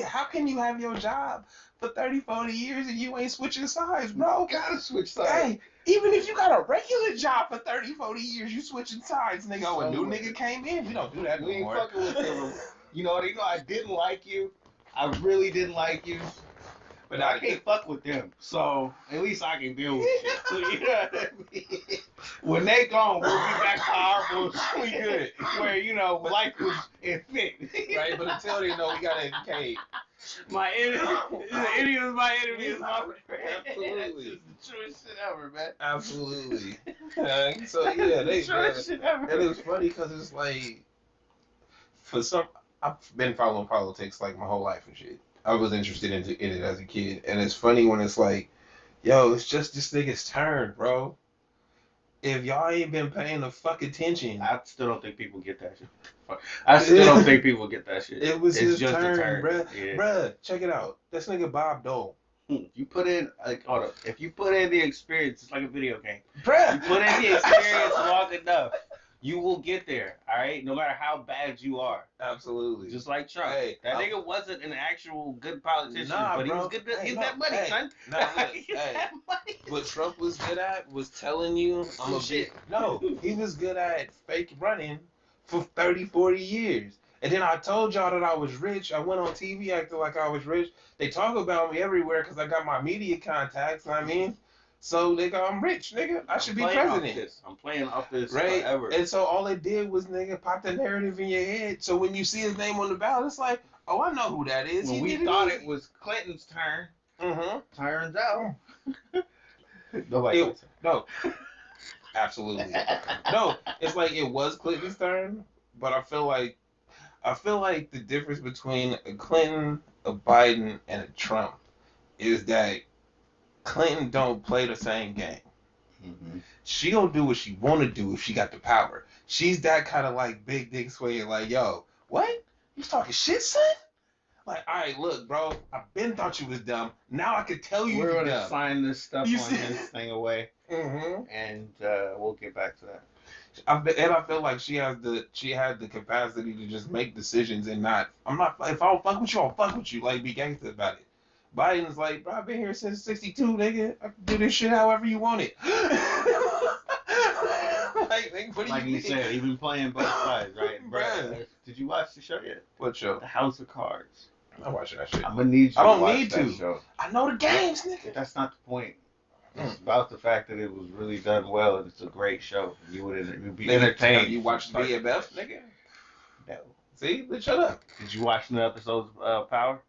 How can you have your job for 30, 40 years and you ain't switching sides, bro? You gotta switch sides. Hey, even if you got a regular job for 30, 40 years, you switching sides, nigga. Oh, a new nigga came in. We don't do that we anymore. We ain't fucking with them. You know, I didn't like you. I really didn't like you. But I can't fuck with them. So, at least I can deal with you. You know what I mean? When they gone, we'll be back to our bullshit. We good. Where, life was in fit. Right, but until they know, we gotta educate. My enemy, the enemy is my enemy is my friend. Absolutely. That's the truest shit ever, man. Absolutely. So yeah, they truest shit ever. and it was funny because it's like for some I've been following politics like my whole life and shit. I was interested in it as a kid, and it's funny when it's like, yo, it's just this nigga's turn, bro. If y'all ain't been paying the fuck attention, I still don't think people get that shit. I still don't think people get that shit. it was It's his just turn, a turn, bruh. yeah. Bruh, check it out. This nigga Bob Dole. You put in like, hold up. If you put in the experience, it's like a video game. Bruh. You put in the experience long enough, you will get there. All right, no matter how bad you are. Absolutely. Just like Trump. Hey, that nigga wasn't an actual good politician, Nah, but he bro. was good to Hey, get no, that money, hey, son. nah, look, Get hey. that money. What Trump was good at was telling you I'm a Shit. no, he was good at fake running for 30, 40 years. And then I told y'all that I was rich. I went on TV acting like I was rich. They talk about me everywhere because I got my media contacts, you know what I mean? So, nigga, I'm rich, nigga. I should be president. I'm playing off this Right? forever. And so all it did was, nigga, pop the narrative in your head. So when you see his name on the ballot, it's like, oh, I know who that is. When we thought it was Clinton's turn, turns out nobody likes it. No. Absolutely. No, it's like it was Clinton's turn, but I feel like the difference between a Clinton, a Biden, and a Trump is that Clinton don't play the same game. She don't do what she want to do if she got the power. She's that kind of like big dick swinging, like, yo, what? You talking shit, son? Like, all right, look, bro, I've been thought you was dumb. Now I can tell you We're you're gonna dumb. sign this stuff You on see- this thing away, Mm-hmm. and we'll get back to that. I feel like she had the capacity to just make decisions and not. If I don't fuck with you, I'll fuck with you. Like, be gangster about it. Biden's like, bro, I've been here since '62, nigga. I can do this shit however you want it. What do Like you think? said, he been playing both sides, right? Bruh. Did you watch the show yet? What show? The House of Cards. I'm watching that shit. I'm gonna need you I don't to watch need that to. show. I know the games, nigga. That's not the point. It's about the fact that it was really done well, and it's a great show. You'd be entertained. Have you watched from start to BMF, finish. nigga? No. See, then shut up. Did you watch the episodes of Power?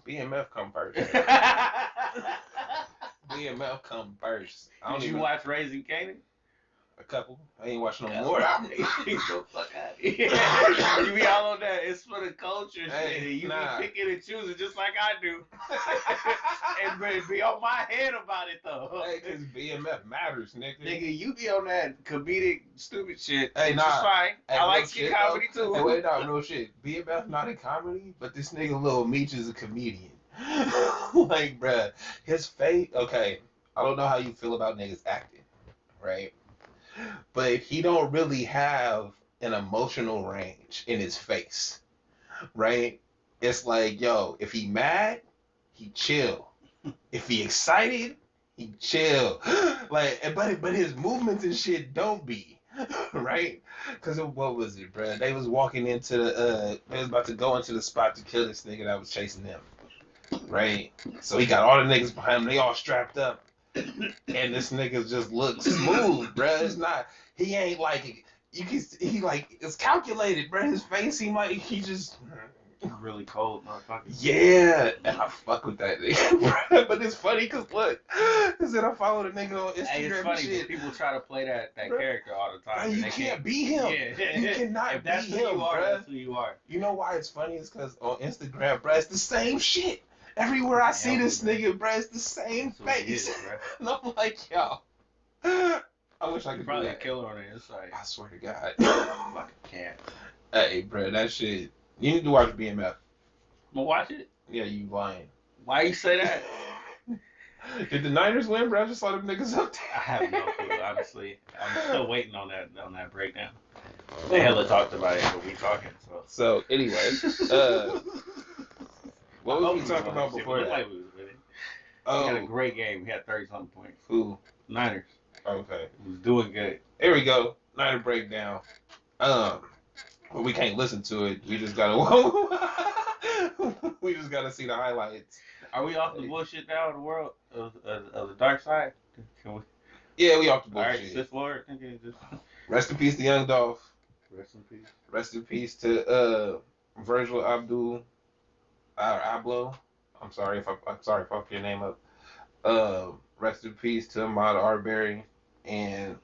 BMF come first. BMF come first. Did you watch Raising Kanan? A couple. I ain't watching no more. Go fuck out of here. You be all on that. It's for the culture Hey, shit. You nah. be picking and choosing just like I do. And be on my head about it though. Hey, cause BMF matters, nigga. Nigga, you be on that comedic stupid shit. Hey, which nah. is fine. Hey, I no like shit, skit comedy though. too. Hey, wait, no shit. BMF not a comedy, but this nigga Lil Meech is a comedian. Like, bruh, his face. Okay, I don't know how you feel about niggas acting, right? But he don't really have an emotional range in his face, right? It's like, yo, if he mad, he chill. If he excited, he chill. Like, but his movements and shit don't be, right? Because what was it, bruh? They was walking into they was about to go into the spot to kill this nigga that was chasing them, right? So he got all the niggas behind him. They all strapped up. And this nigga just looks smooth, bruh. It's not. He ain't like. You can. He like. It's calculated, bruh. His face seem like he just. Really cold, motherfucker. Yeah, and I fuck with that nigga, bruh. But it's funny because look, cause then I follow the nigga on Instagram. Hey, it's funny, and shit. but people try to play that Bruh. character all the time. Bruh, and you they can't be him. Yeah. You cannot If that's be who him, you are, bruh. that's who you are. You know why it's funny? It's because on Instagram, bruh, it's the same shit. Everywhere I see this nigga, bruh, it's the same That's what he face. is, bruh. And I'm like, yo. I wish I You're could probably do a that. killer on the inside. I swear to God. Fucking can't. Hey, bro, that shit. You need to watch BMF. I'm gonna watch it. Yeah, you lying. Why you say that? Did the Niners win, bro? I just saw them niggas up I have no clue, honestly. I'm still waiting on that breakdown. They hella talked about it, but we talking, so. So, anyway, what was we talking about before Looked that? like we was winning. We had a Oh, great game. We had 30-something points. who? Niners. Okay. It was doing good. Here we go. Niner breakdown. Well, we can't listen to it. We just gotta. We just gotta see the highlights. Are we off the bullshit now in the world of the dark side? Can we? Yeah, we off the All right, bullshit. Sith Lord. Okay, just Rest in peace to Young Dolph. rest in peace. Rest in peace to Virgil Abdul. Ablo. I'm sorry if I fucked your name up. Rest in peace to Ahmaud Arbery. And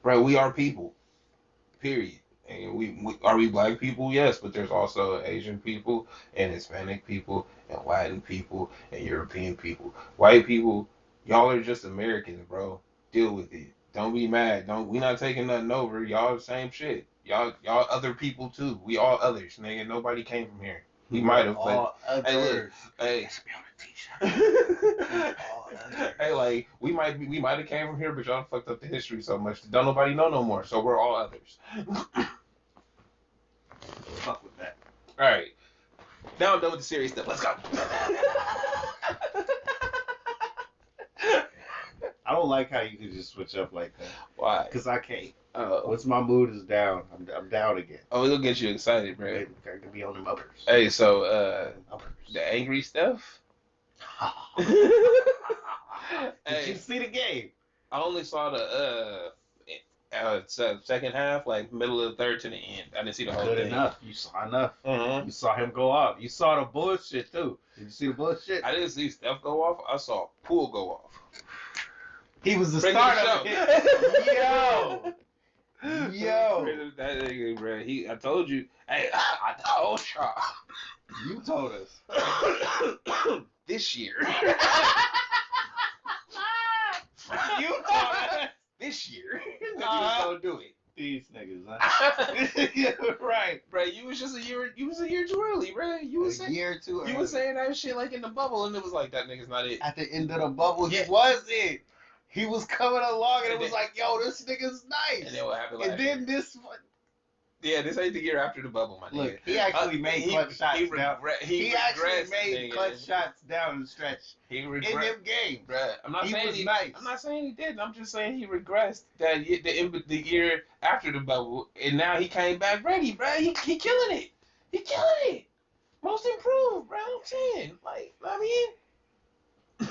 bro, we are people. Period. And we are we black people? Yes, but there's also Asian people and Hispanic people and Latin people and European people. White people, y'all are just Americans, bro. Deal with it. Don't be mad. Don't we not taking nothing over. Y'all the same shit. Y'all other people too. We all others, nigga. Nobody came from here. We might have, but all hey, look, others. hey. That should be on a t-shirt. All others. Hey, like we might have came from here, but y'all fucked up the history so much. Don't nobody know no more. So we're all others. Fuck with that. All right. Now I'm done with the serious stuff. Let's go. I don't like how you can just switch up like that. Why? Cause I can't. Oh. Once my mood is down, I'm down again. Oh, it'll get you excited, bro. I can be on the uppers. Hey, so the angry stuff. Did you see the game? I only saw the second half, like middle of the third to the end. I didn't see the whole Good thing. enough. You saw enough. Mm-hmm. You saw him go off. You saw the bullshit too. Did you see the bullshit? I didn't see Steph go off. I saw Poole go off. He was the Bring starter. the Yo. Yo. That nigga, bro. I told you. Hey, I told y'all. You told us. This year. You told us. This year. Uh-huh. Don't do it. These niggas, huh? Right. Bro, you was a year too early, bro. You was saying, year or two you was saying that shit like in the bubble, and it was like, that nigga's not it. at the end of the bubble, Yeah. he was it. He was coming along, and it And was then- like, yo, this nigga's nice. And then what happened And last then year? this, Yeah, this ain't the year after the bubble, my nigga. look, he actually made clutch shots down. He actually regressed, made nigga. clutch shots down the stretch He in regressed. them games. Bruh, I'm not He saying was nice. I'm not saying he didn't. I'm just saying he regressed the year after the bubble, and now he came back ready, bruh. He killing it. He killing it. Most improved, bruh. I'm saying, like, I mean,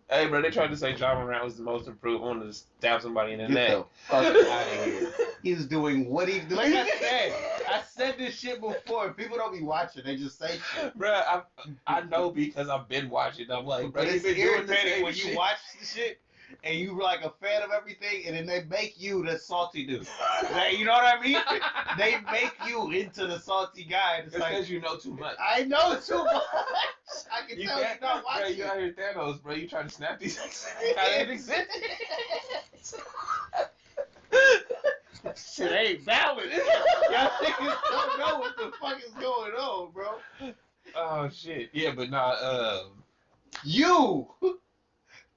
hey, bro, they tried to say John Morant was the most improved. I wanted to stab somebody in the Get neck. the fuck out of here. He's doing what he, like I said this shit before. People don't be watching. They just say shit. Bruh, I know because I've been watching. I'm like, bro, But it's been doing the irritating same when you shit. watch the shit and you like a fan of everything, and then they make you the salty dude. Like, you know what I mean? They make you into the salty guy. And it's It's like, because you know too much. I know too much. I can tell you're not Bro, watching. you out here Thanos, bro. You trying to snap these things out of existence. Shit ain't balanced. Y'all niggas don't know what the fuck is going on, bro. Oh shit. Yeah, but nah. You,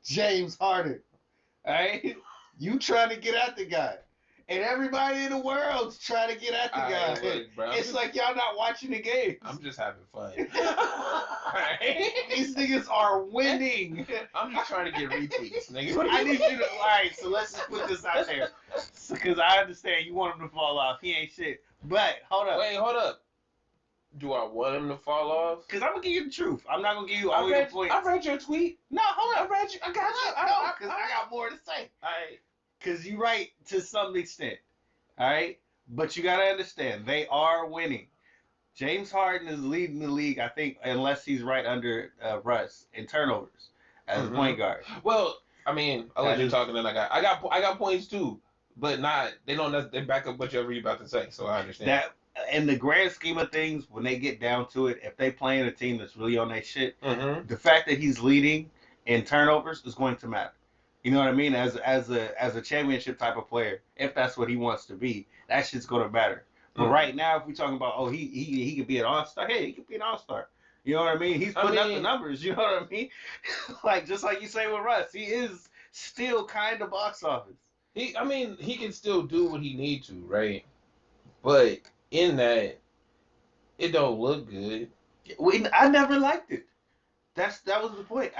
James Harden, alright? You trying to get at the guy. And everybody in the world's trying to get at the guy. Alright, look, bro, It's like y'all not watching the game. I'm just having fun. These niggas are winning. I'm just trying to get retweets, nigga. I need you to, alright, so let's just put this out there. Because I understand you want him to fall off. He ain't shit. But, hold up. Wait, hold up. Do I want him to fall off? Because I'm going to give you the truth. I'm not going to give you all your points. I read your tweet. No, hold up. I read you. I got you. No, because I got more to say. Alright. Because you're right to some extent. All right? But you got to understand, they are winning. James Harden is leading the league, I think, unless he's right under Russ in turnovers as a point guard. Well, I mean, I'll let That you is- talk, and then I got points too, but not they don't they back up whatever you're about to say, so I understand. That in the grand scheme of things, when they get down to it, if they playing a team that's really on their shit, the fact that he's leading in turnovers is going to matter. You know what I mean? As a championship type of player, if that's what he wants to be, that shit's going to matter. But right now, if we're talking about, oh, he could be an all-star, hey, he could be an all-star. You know what I mean? He's putting up the numbers. You know what I mean? Like, just like you say with Russ, he is still kind of box office. He can still do what he need to, right? But in that, it don't look good. I never liked it. That was the point.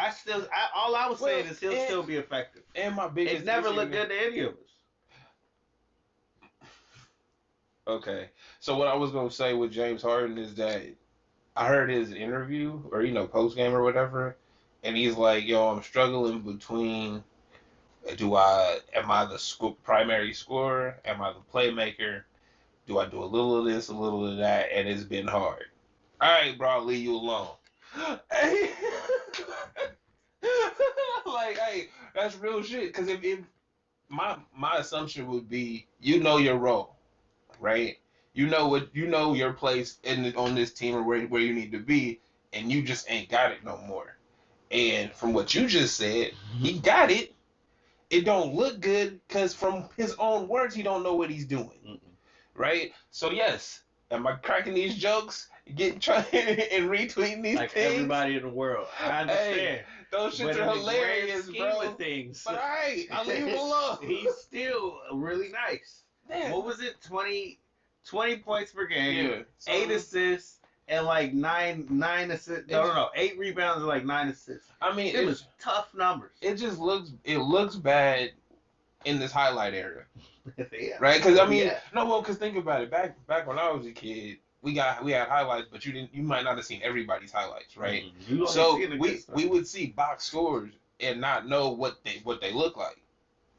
All I was saying is he'll still be effective. And my biggest It never looked good to any of us. Okay, so what I was gonna say with James Harden is that I heard his interview or post game or whatever, and he's like, "Yo, I'm struggling between am I the primary scorer? Am I the playmaker? Do I do a little of this, a little of that?" And it's been hard. All right, bro, I'll leave you alone. Hey, like, hey, that's real shit. Because if my assumption would be, you know your role, right? You know your place on this team or where you need to be, and you just ain't got it no more. And from what you just said, he got it. It don't look good because from his own words, he don't know what he's doing, Mm-mm. right? So yes, am I cracking these jokes, trying and retweeting these Like things? everybody in the world. I Hey, understand. those shits But are in the grand hilarious, scheme bro. of things, But I leave him alone. he's still really nice. Yeah. What was it? 20 points per game, Yeah. 8 assists, and like nine assists. No. 8 rebounds and like 9 assists. I mean, It was tough numbers. it just looks bad in this highlight era, Yeah. right? Because I mean, Yeah. no, well, because think about it. Back when I was a kid, we had highlights, but you might not have seen everybody's highlights, right? You only So seeing the good stuff. we would see box scores and not know what they look like.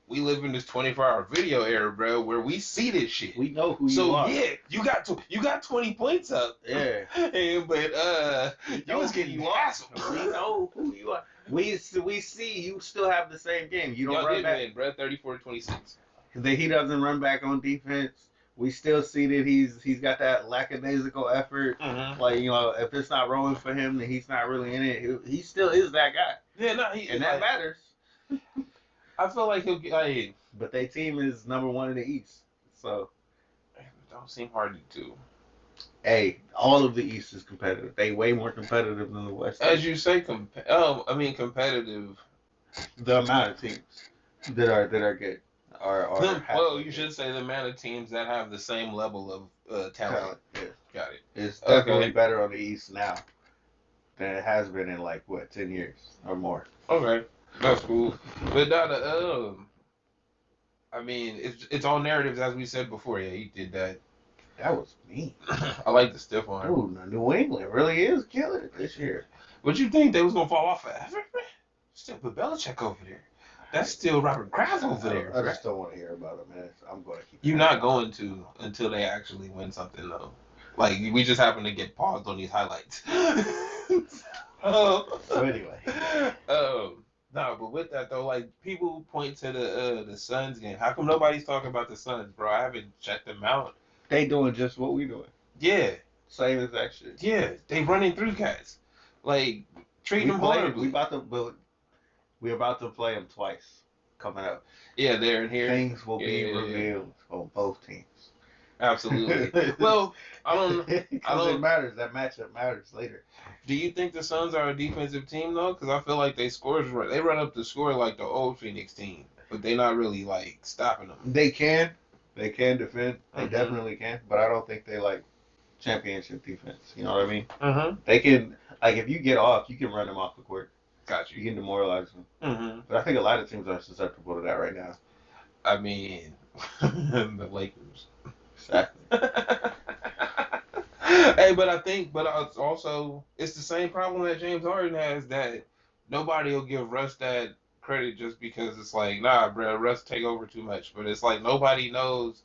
We live in this 24-hour video era, bro, where we see this shit. We know who you So are. yeah, you got 20 points up. Yeah. But you was getting hassled. We know who you are. We see you still have the same game. You don't Y'all run did back. win, bro. 34-26. He doesn't run back on defense. We still see that he's got that lackadaisical effort. Mm-hmm. Like, if it's not rolling for him, then he's not really in it. He still is that guy. Yeah, no, And that matters. I feel like he'll get. Like, But their team is number 1 in the East. So, don't seem hard to do. hey, all of the East is competitive. They way more competitive than the West. As you say, competitive. The amount of teams that are good are Well, you should say the amount of teams that have the same level of talent. Yeah. Got it. It's definitely Okay. better on the East now than it has been in 10 years or more. Okay, that's cool. But I mean, it's all narratives, as we said before. Yeah, he did that. That was mean. I like the stiff one. Ooh, New England really is killing it this year. What you think they was gonna fall off forever? Still put Belichick over there. That's still Robert Kraft over there. I just don't want to hear about it, man. I'm going to keep. You're not going to until they actually win something, though. Like we just happen to get paused on these highlights. So anyway. No, but with that though, like people point to the Suns game. How come nobody's talking about the Suns, bro? I haven't checked them out. They doing just what we doing. Yeah. Same exact shit. Yeah, they running through cats. Like treating them horribly. We're about to play them twice coming up. Yeah, they're in here. Things will be revealed on both teams. Absolutely. Well, I don't. It matters. That matchup matters later. Do you think the Suns are a defensive team though? Because I feel like they run up the score like the old Phoenix team, but they're not really like stopping them. They can defend. They definitely can, but I don't think they like championship defense. You know what I mean? Mm-hmm. They can, if you get off, you can run them off the court. Got you. You can demoralize them. Mm-hmm. But I think a lot of teams are susceptible to that right now. I mean, the Lakers. Exactly. Hey, but it's also the same problem that James Harden has, that nobody will give Russ that credit just because it's like, nah, bro, Russ take over too much. But it's like nobody knows.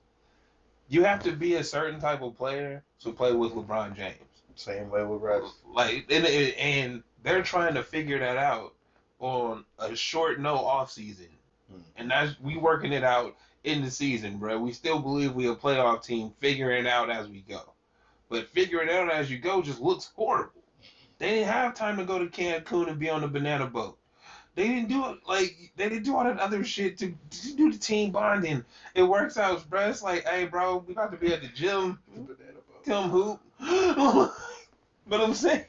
You have to be a certain type of player to play with LeBron James. Same way with Russ. Like, and they're trying to figure that out on a short off season, and we working it out in the season, bro. We still believe we a playoff team, figuring it out as we go. But figuring it out as you go just looks horrible. They didn't have time to go to Cancun and be on the banana boat. They didn't do it they didn't do all that other shit to do the team bonding. It works out, bro. It's like, hey, bro, we about to be at the gym. Come hoop. But I'm saying,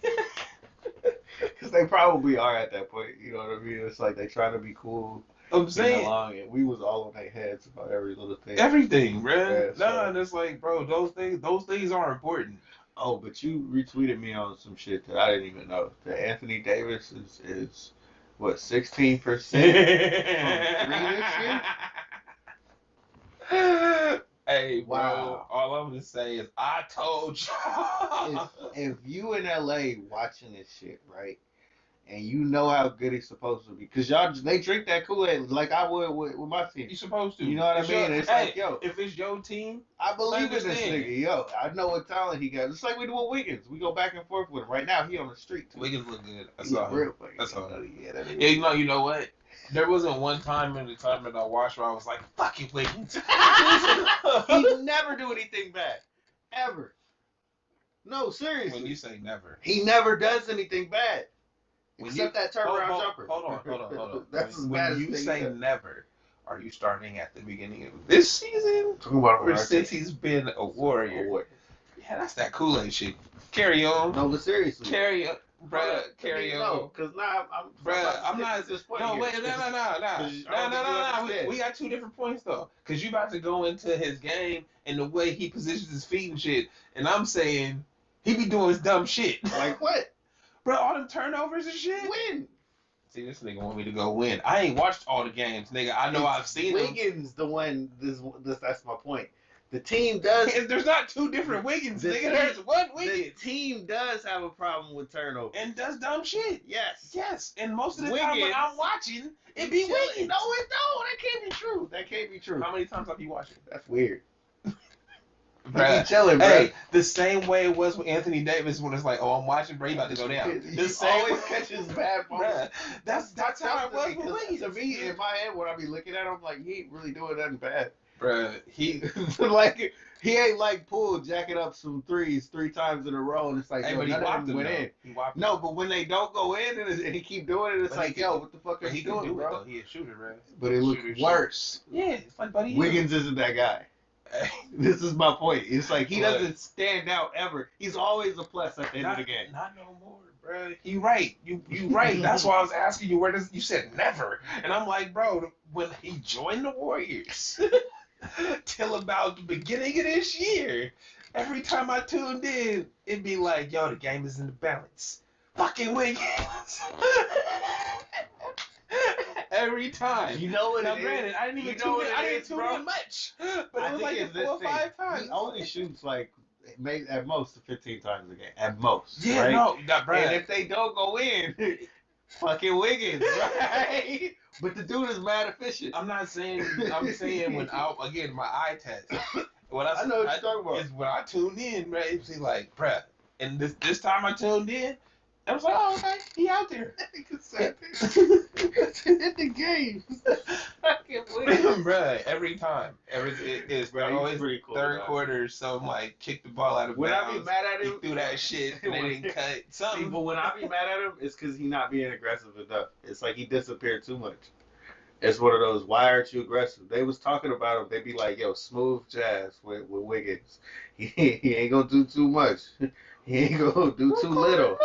because they probably are at that point. You know what I mean? It's like they trying to be cool. I'm saying, along, and we was all on their heads about every little thing. Everything, bro. Yeah, so. And it's like, bro, those things are important. Oh, but you retweeted me on some shit that I didn't even know. That Anthony Davis is what, 16% from 3 this year? Hey, bro, wow. All I'm gonna say is I told you. If you in LA watching this shit, right, and you know how good he's supposed to be. Because y'all, they drink that Kool-Aid like I would with my team. You supposed to. You know what I mean? It's hey, like, yo, if it's your team, I believe in this understand. nigga. Yo, I know what talent he got. It's like we do with Wiggins. We go back and forth with him. Right now, he on the street, too. Wiggins look good. I He saw look him. real fucking That's all. Yeah, that is. Yeah, you know what? There wasn't one time in the tournament I watched where I was like, fucking Wiggins. He never do anything bad. Ever. No, seriously. When you say never. He never does anything bad. When Except that turnaround jumper. Hold on. That's as bad when as you thing say he does. never, are you starting at the beginning of this season? Talking about Or since he's been a Warrior? Yeah, that's that Kool-Aid shit. Carry on. No, but seriously. Carry on. Bruh, carry on. No, because now I'm not. No, wait, no. We got two different points though, because you about to go into his game and the way he positions his feet and shit, and I'm saying he be doing his dumb shit. Like what? Bro, all them turnovers and shit. Win. See, this nigga want me to go win. I ain't watched all the games, nigga. I know I've seen them. Wiggins, the one. This. That's my point. The team does. There's not two different Wiggins, nigga. There's one Wiggins. The team does have a problem with turnover. And does dumb shit. Yes. Yes. And most of the time when I'm watching, it be Wiggins. No, it don't. That can't be true. That can't be true. How many times have you watched it? That's weird. Bruh. Chilling, hey, the same way it was with Anthony Davis when it's like, oh, I'm watching Brady about to go down. He always catches bad balls. That's how it was with Wiggins. To me, in my head, when I be looking at him, I'm like, he ain't really doing nothing bad. Bruh, he like he ain't like Poole jacking up some threes 3 times in a row, and it's like, hey, yo, but he none of whopped them him, went in. He whopped No, but when they don't go in and he keep doing it, it's but like, yo, what the fuck are you doing, bro? He a shooter, bro. But it looks worse. Yeah, it's like Buddy Hield. Wiggins isn't that guy. This is my point. It's like he doesn't stand out ever. He's always a plus at the end of the game. Not no more, bro. You right. You right. That's why I was asking you where does you said never, and I'm like, bro, when he joined the Warriors till about the beginning of this year, every time I tuned in, it'd be like, yo, the game is in the balance. Fucking Wiggins. Every time. You know what now, it granted, is? I didn't even You know tune in. what I it didn't is, tune bro? in much, but it was I like think 4 or 5 times. He only shoots like at most 15 times a game. At most. Yeah, right? no, bro. And if they don't go in, fucking Wiggins, right? But the dude is mad efficient. I'm not saying. I'm saying when again my eye test. What I know what you're talking about. Is when I tuned in, right? It's like, bruh. And this time I tuned in, I was like, oh, okay, he out there. It's in the game. Fucking Wiggins. Bruh, every time. It's Bro, he's always pretty cool, third man. quarter, so I'm like, kick the ball out of When bounds. I be mad at him, he threw that shit and they didn't cut See, something. but when I be mad at him, it's because he not being aggressive enough. It's like he disappeared too much. It's one of those, why aren't you aggressive? They was talking about him. They be like, yo, smooth jazz with Wiggins. He ain't going to do too much. He ain't going to do too little.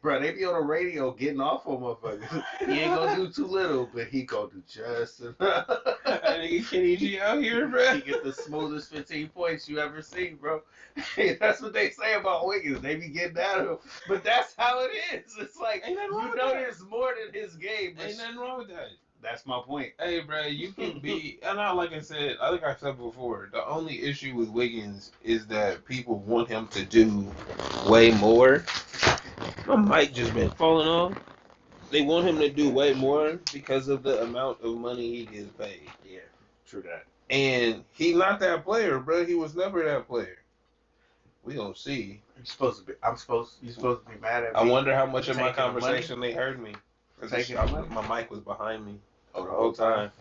Bro, they be on the radio getting off on motherfuckers. He ain't going to do too little, but he going to do just enough. That nigga Kenny G out here, bro. He get the smoothest 15 points you ever seen, bro. That's what they say about Wiggins. They be getting at him. But that's how it is. It's like, you know there's more than his game. Ain't nothing wrong with that. That's my point. Hey, bro, you can be, and like I said, I think I said before, the only issue with Wiggins is that people want him to do way more. My mic just been falling off. They want him to do way more because of the amount of money he gets paid. Yeah, true that. And he's not that player, bro. He was never that player. We gonna see. You're supposed to be mad at me. I wonder how much of my Taking the conversation they heard me. Taking the money? My mic was behind me. The whole time.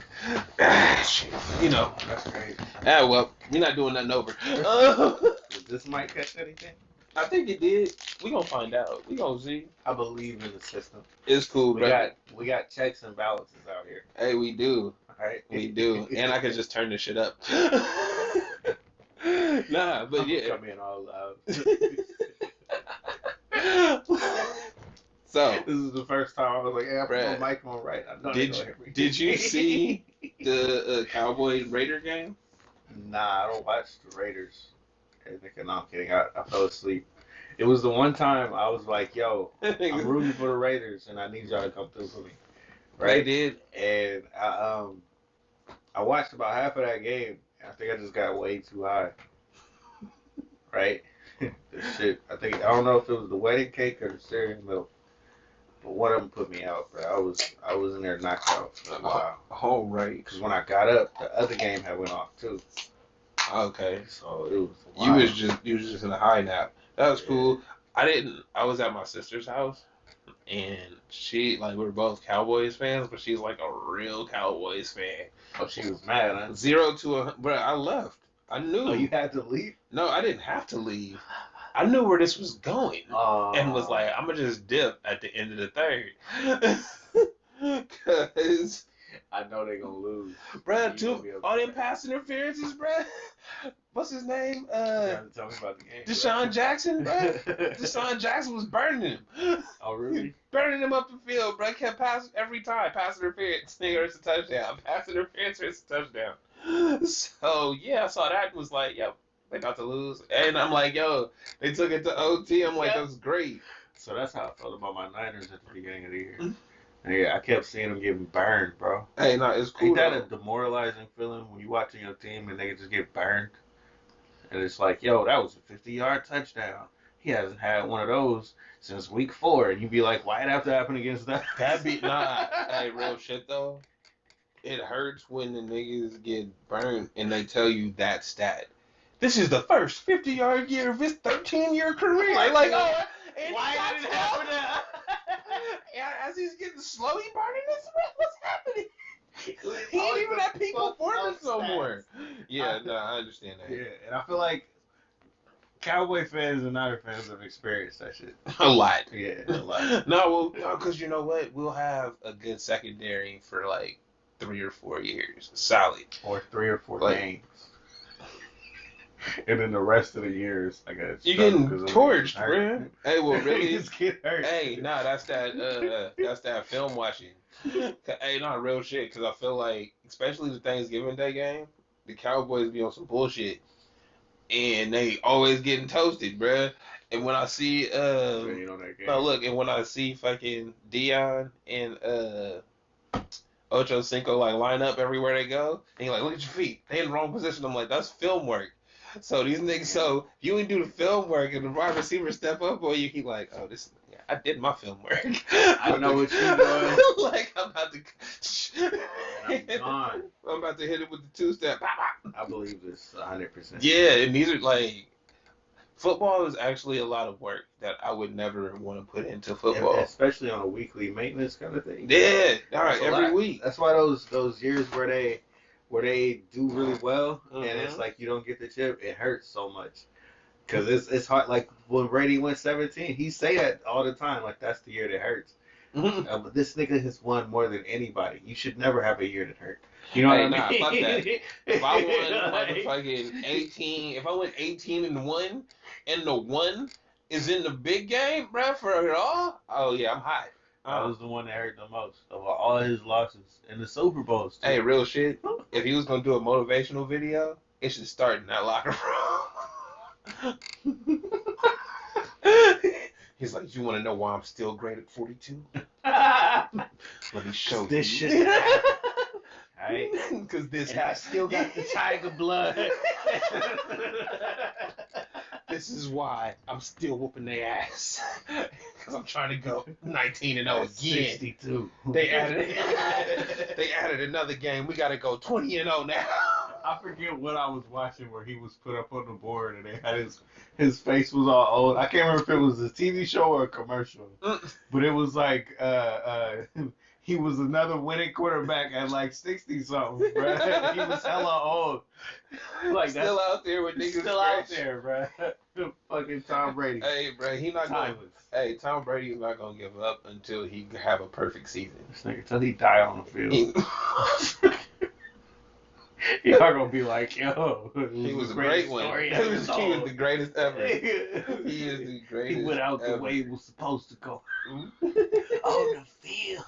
Shit. You know. That's great. Well, we're not doing nothing over. Did this mic catch anything? I think it did. We gonna find out. We gonna see. I believe in the system. It's cool, bro. We got checks and balances out here. Hey, we do. All right. We do. And I could just turn this shit up. Nah, but yeah. Come in all loud. So this is the first time I was like, "Hey, I put Brad, my mic on right." I know did you see the Cowboys Raider game? Nah, I don't watch the Raiders. No, I'm kidding. I fell asleep. It was the one time I was like, "Yo, I'm rooting for the Raiders, and I need y'all to come through for me." Right? They did, and I watched about half of that game. And I think I just got way too high. Right? The shit. I don't know if it was the wedding cake or the cereal milk. But one of them put me out, bro. I was in there knocked out for a while. All right. Because when I got up, the other game had went off too. Okay. So it was You wild. was just in a high nap. That was cool. I was at my sister's house, and she, like, we were both Cowboys fans, but she's like a real Cowboys fan. Oh, she was mad, huh? 0 to 100, bro. I left. I knew. Oh, you had to leave? No, I didn't have to leave. I knew where this was going, and was like, I'm gonna just dip at the end of the third, cause I know they gonna lose. bruh, all them pass interferences, bruh. What's his name? You gotta tell me about the game. Deshaun Jackson, bruh. Deshaun Jackson was burning him. Oh, really? Burning him up the field, bruh. Kept passing every time. Pass interference, hurts a touchdown. Pass interference, hurts a touchdown. So, yeah, I saw that and was like, yep, they about to lose. And I'm like, yo, they took it to OT. I'm like, that's great. So that's how I felt about my Niners at the beginning of the year. Yeah, I kept seeing them getting burned, bro. Hey, no, it's cool. Ain't that a demoralizing feeling when you watching your team and they just get burned? And it's like, yo, that was a 50-yard touchdown. He hasn't had one of those since week 4. And you be like, why'd that have to happen against that? That be, nah, hey, real shit, though. It hurts when the niggas get burned and they tell you that stat. This is the first 50-yard year of his 13-year career. Like, oh, and why did it happen now? Yeah, as he's getting slowly burning this, what's happening? He ain't even at peak performance no more. Yeah, no, I understand that. Yeah, and I feel like Cowboy fans and Niner fans have experienced that shit. A lot. Yeah, a lot. No, because you know what? We'll have a good secondary for like 3 or 4 years. Solid. Or 3 or 4 like, games. And then the rest of the years, I guess. You getting torched, man. Hey, well, really? Just get hurt. Hey, nah, that's that film watching. Hey, not real shit, because I feel like, especially the Thanksgiving Day game, the Cowboys be on some bullshit, and they always getting toasted, bruh. And when I see, no, look, and when I see fucking Dion and Ocho Cinco like line up everywhere they go, and you're like, look at your feet, they in the wrong position. I'm like, that's film work. So these niggas, so you ain't do the film work, and the wide receiver step up on you, he like, oh, this, yeah, I did my film work. I know what you're doing. Like, I'm about to, I'm gone. I'm about to hit it with the 2-step. I believe this 100%. Yeah, and these are like, football is actually a lot of work that I would never want to put into football, especially on a weekly maintenance kind of thing. Yeah, all right, every week. That's why those years where they do really well, and it's like you don't get the chip, it hurts so much. Because it's hard. Like when Brady went 17, he say that all the time, like that's the year that hurts. But this nigga has won more than anybody. You should never have a year that hurt. You know what I mean? Fuck that. If I won motherfucking 18, if I went 18-1, and the 1 is in the big game, bruh, for it all, oh yeah, I'm hot. That was the one that hurt the most of all his losses in the Super Bowls, too. Hey, real shit. If he was gonna do a motivational video, it should start in that locker room. He's like, you want to know why I'm still great at 42? Let me show this you. Shit. Right? Because this I still got the tiger blood. This is why I'm still whooping their ass. Because I'm trying to go 19-0 again. 62. They added another game. We got to go 20-0 now. I forget what I was watching where he was put up on the board and they had his face was all old. I can't remember if it was a TV show or a commercial. But it was like he was another winning quarterback at like 60-something, bro. He was hella old. Like still out there with niggas. Still out there, bro. Fucking Tom Brady. Hey, bro, he not going. Hey, Tom Brady is not gonna give up until he have a perfect season. Until he die on the field. Y'all gonna be like, yo, he was a great one. He was the greatest ever. He is the greatest. He went out the way he was supposed to go. On the field.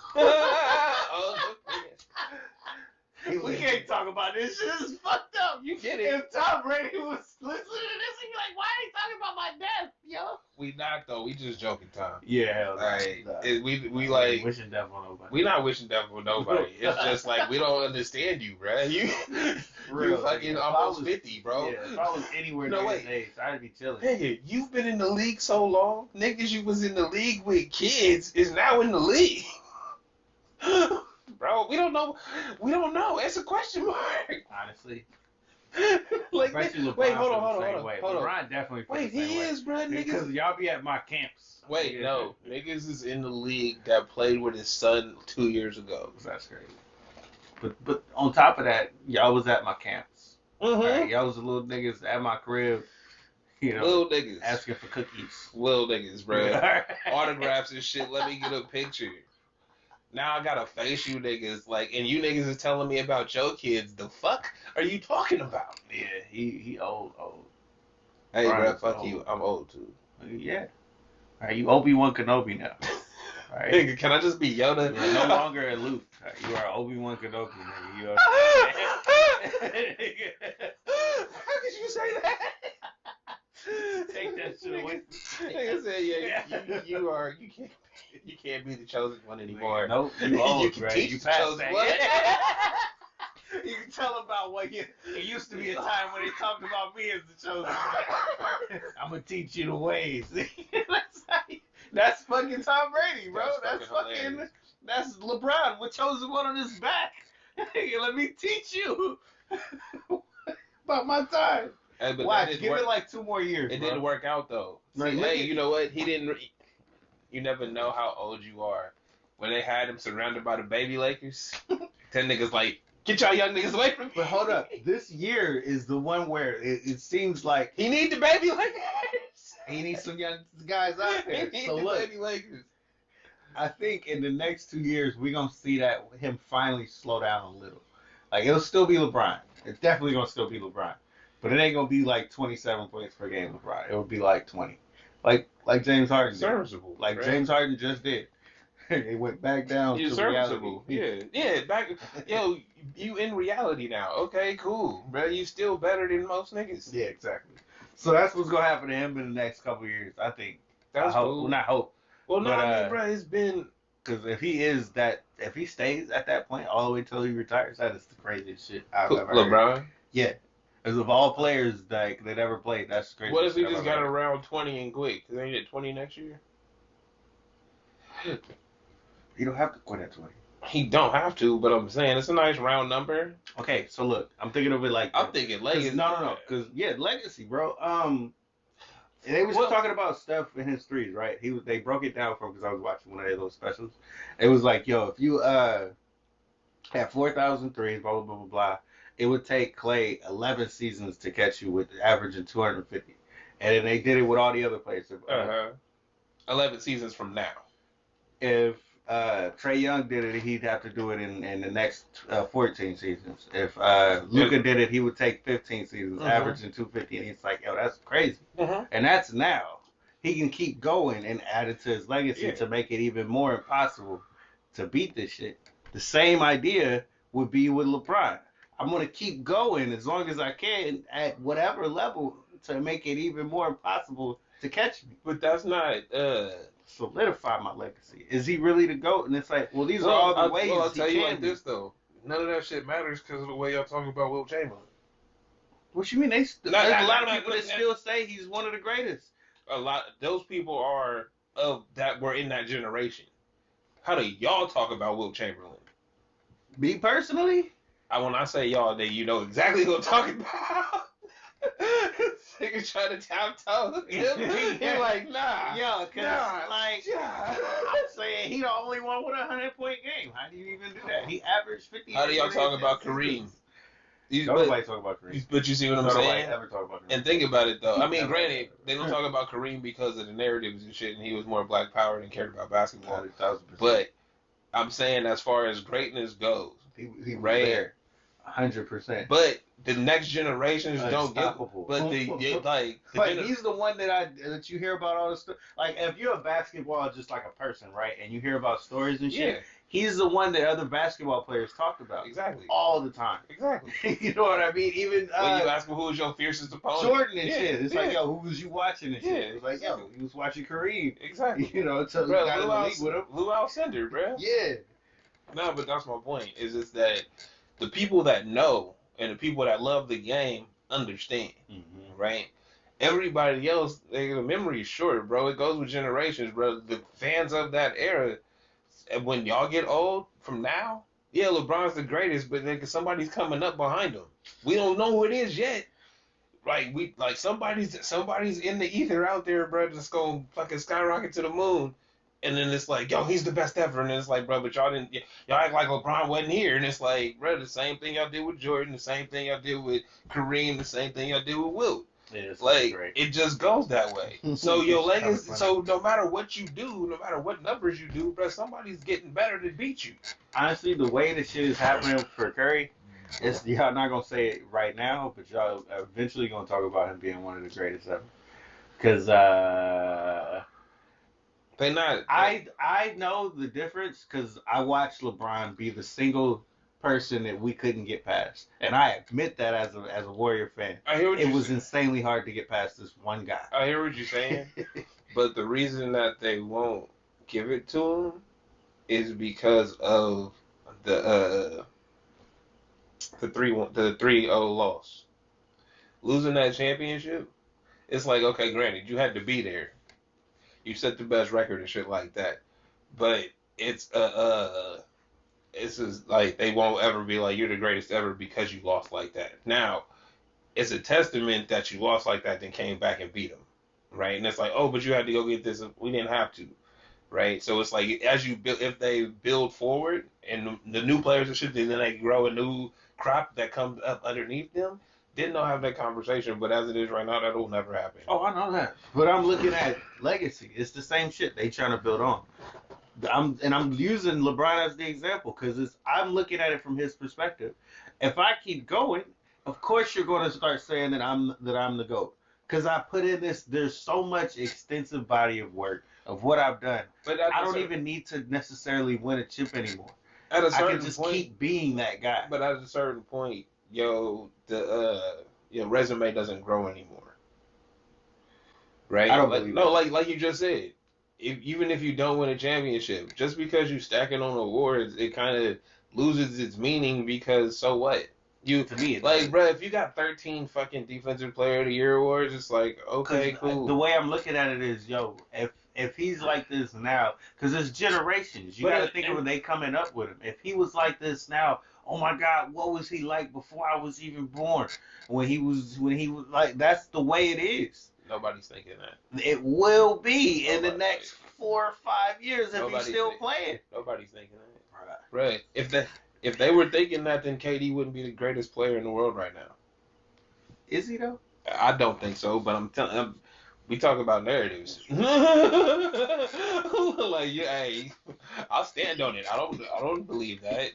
We can't talk about this shit. This is fucked up. You get it. If Tom Brady was listening to this, he'd be like, why are you talking about my death, yo? We not though. We just joking, Tom. Yeah, hell no. Like Nah. we I like ain't wishing death on nobody. we not wishing death on nobody. It's just like we don't understand you, bruh. You Real, fucking nigga. If almost I was- 50, bro. Yeah, if I was anywhere No, near wait. his age, I'd be chilling. Nigga, you've been in the league so long. Niggas you was in the league with kids is now in the league. Bro, we don't know. We don't know. It's a question mark. Honestly. Like, I bet you LeBron wait, hold feel on, the same way. hold on. LeBron definitely feel Wait, the same he way. is, bro. Because Niggas. y'all be at my camps. Wait, Yeah. no. Niggas is in the league that played with his son 2 years ago. That's crazy. But on top of that, y'all was at my camps. Mm-hmm. Right? Y'all was the little niggas at my crib, Little niggas. asking for cookies. Little niggas, bro. Autographs and shit. Let me get a picture. Now I gotta face you niggas, like, and you niggas is telling me about your kids. The fuck are you talking about? Yeah, he old. Hey, Brian's bro, fuck old. you. I'm old too. Yeah. All right, you Obi-Wan Kenobi now. All right. Nigga, can I just be Yoda? You are no longer a Luke. All right, you are Obi-Wan Kenobi, nigga. You are. How could you say that? Take that shit away. Nigga said, yeah, you can't be the chosen one anymore. Nope, you old, You can right? teach You the passed chosen that. one. You can tell about what you. It used to be a time when they talked about me as the chosen one. I'm gonna teach you the ways. That's fucking Tom Brady, bro. That's fucking That's LeBron with chosen one on his back. Let me teach you about my time. Hey, but Watch, that didn't give work. it like 2 more years. It bro. didn't work out though. Right, See, look hey, at- you know what? He didn't. You never know how old you are. When they had him surrounded by the baby Lakers, 10 niggas like, get y'all young niggas away from me. But hold up, this year is the one where it seems like He need the baby Lakers. he needs some young guys out He there. need So the look, baby Lakers. I think in the next 2 years we're gonna see that him finally slow down a little. Like it'll still be LeBron. It's definitely gonna still be LeBron, but it ain't gonna be like 27 points per game LeBron. It will be like 20, like James Harden did. Serviceable. Like right? James Harden just did. It went back down He's to serviceable. reality. Yeah. Back. Yo, you in reality now. Okay, cool, bro. You still better than most niggas. Yeah, exactly. So that's what's gonna happen to him in the next couple of years. I think. That's I hope. cool. Well, not hope. Well, no, But, I mean, bro, it's been. Because if he stays at that point all the way till he retires, that is the craziest shit I've ever heard. LeBron. Yeah. As of all players that ever played, that's the craziest What if he shit just I've got ever heard. around 20 and quit? Cause they get 20 next year. You don't have to quit at 20. He don't have to, but I'm saying it's a nice round number. Okay, so look, I'm thinking of it like I'm thinking legacy. No. Because legacy, bro. They was talking about Steph in his threes, right? They broke it down for him because I was watching one of their little specials. It was like, yo, if you had 4,000 threes, blah blah blah blah blah, it would take Clay 11 seasons to catch you with averaging 250, and then they did it with all the other players. 11 seasons from now. If Trae Young did it, he'd have to do it in the next 14 seasons. If Luka did it, he would take 15 seasons, averaging 250. And he's like, yo, that's crazy. And that's now. He can keep going and add it to his legacy to make it even more impossible to beat this shit. The same idea would be with LeBron. I'm going to keep going as long as I can at whatever level to make it even more impossible to catch me. But that's not. Solidify my legacy. Is he really the GOAT? And it's like, well, these are all the ways I'll he tell you can like be. this though. None of that shit matters because of the way y'all talking about Wilt Chamberlain. What you mean? There's a lot of people that still say he's one of the greatest. A lot. Those people are of that were in that generation. How do y'all talk about Wilt Chamberlain? Me personally? When I say y'all, then you know exactly who I'm talking about. Nigga trying to tiptoe. You're like, nah. Yo, cause nah, like yeah. I'm saying he the only one with a 100-point game. How do you even do that? He averaged 50. How do y'all talk about Kareem? Nobody talk about Kareem. But you see what I'm saying? Ever talk about Kareem. And think about it though. I mean, Never. granted, they don't talk about Kareem because of the narratives and shit, and he was more Black Power and cared about basketball. 1,000%. But I'm saying, as far as greatness goes, he was right? there. 100%. But the next generations don't get. Unstoppable. But like he's the one that you hear about all the stuff. Like if you're a basketball, just like a person, right, and you hear about stories and shit, he's the one that other basketball players talked about. Exactly. All the time. Exactly. You know what I mean? Even when you ask him who was your fiercest opponent, Jordan and shit. It's like, yo, who was you watching and shit? It was like, yo, he was watching Kareem. Exactly. You know, until he got in the league with him. Lou Alcindor, bro. Yeah. No, but that's my point. Is just that the people that know and the people that love the game understand, right? Everybody else, the memory is short, bro. It goes with generations, bro. The fans of that era, when y'all get old from now, yeah, LeBron's the greatest, but then somebody's coming up behind him. We don't know who it is yet. Like somebody's in the ether out there, bro, just gonna fucking skyrocket to the moon. And then it's like, yo, he's the best ever. And then it's like, bro, but y'all act like LeBron wasn't here. And it's like, bro, the same thing y'all did with Jordan, the same thing y'all did with Kareem, the same thing y'all did with Wilt. Yeah, like, great. It just goes that way. So your legacy, so no matter what you do, no matter what numbers you do, bro, somebody's getting better to beat you. Honestly, the way the shit is happening for Curry, y'all not going to say it right now, but y'all eventually going to talk about him being one of the greatest ever. Because, They not. I know the difference because I watched LeBron be the single person that we couldn't get past, and I admit that as a Warrior fan, it was insanely hard to get past this one guy. I hear what you're saying, but the reason that they won't give it to him is because of the 3-0 loss, losing that championship. It's like, okay, granted, you had to be there. You set the best record and shit like that, but it's just like they won't ever be like you're the greatest ever because you lost like that. Now, it's a testament that you lost like that, then came back and beat them, right? And it's like, oh, but you had to go get this. We didn't have to, right? So it's like as you build, if they build forward and the new players and shit, then they grow a new crop that comes up underneath them. Didn't know have that conversation, but as it is right now, that will never happen. Oh, I know that. But I'm looking at legacy. It's the same shit they trying to build on. I'm using LeBron as the example because I'm looking at it from his perspective. If I keep going, of course you're going to start saying that I'm the GOAT because I put in this. There's so much extensive body of work of what I've done. But I don't even need to necessarily win a chip anymore. At a certain I can just keep being that guy. But at a certain point, your resume doesn't grow anymore, right? I don't believe like you just said. Even if you don't win a championship, just because you stacking on awards, it kind of loses its meaning because so what? To me, like, bro, if you got 13 fucking Defensive Player of the Year awards, it's like, okay, cool. The way I'm looking at it is, yo, if he's like this now, because there's generations, you got to think of when they coming up with him. If he was like this now, oh my God, what was he like before I was even born? When he was like, that's the way it is. Nobody's thinking that. It will be in the next 4 or 5 years if he's still playing. Nobody's thinking that. Right. If they were thinking that, then KD wouldn't be the greatest player in the world right now. Is he though? I don't think so, but I'm telling. We talk about narratives. Like, yeah, hey, I'll stand on it. I don't believe that.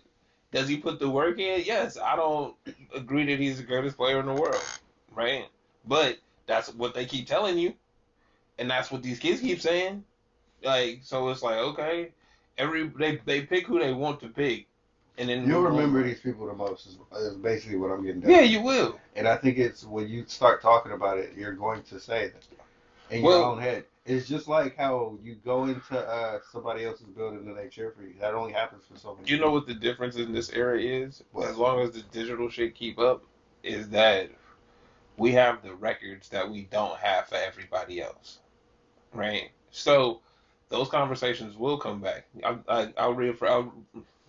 Does he put the work in? Yes. I don't agree that he's the greatest player in the world, right? But that's what they keep telling you, and that's what these kids keep saying. Like, so it's like, okay, they pick who they want to pick, and then you'll remember these people the most. Is basically what I'm getting down. Yeah, you will. And I think it's when you start talking about it, you're going to say that in your own head. It's just like how you go into somebody else's building and they cheer for you. That only happens for so many people. You know what the difference in this era is? What? As long as the digital shit keep up, is that we have the records that we don't have for everybody else, right? So those conversations will come back. I'll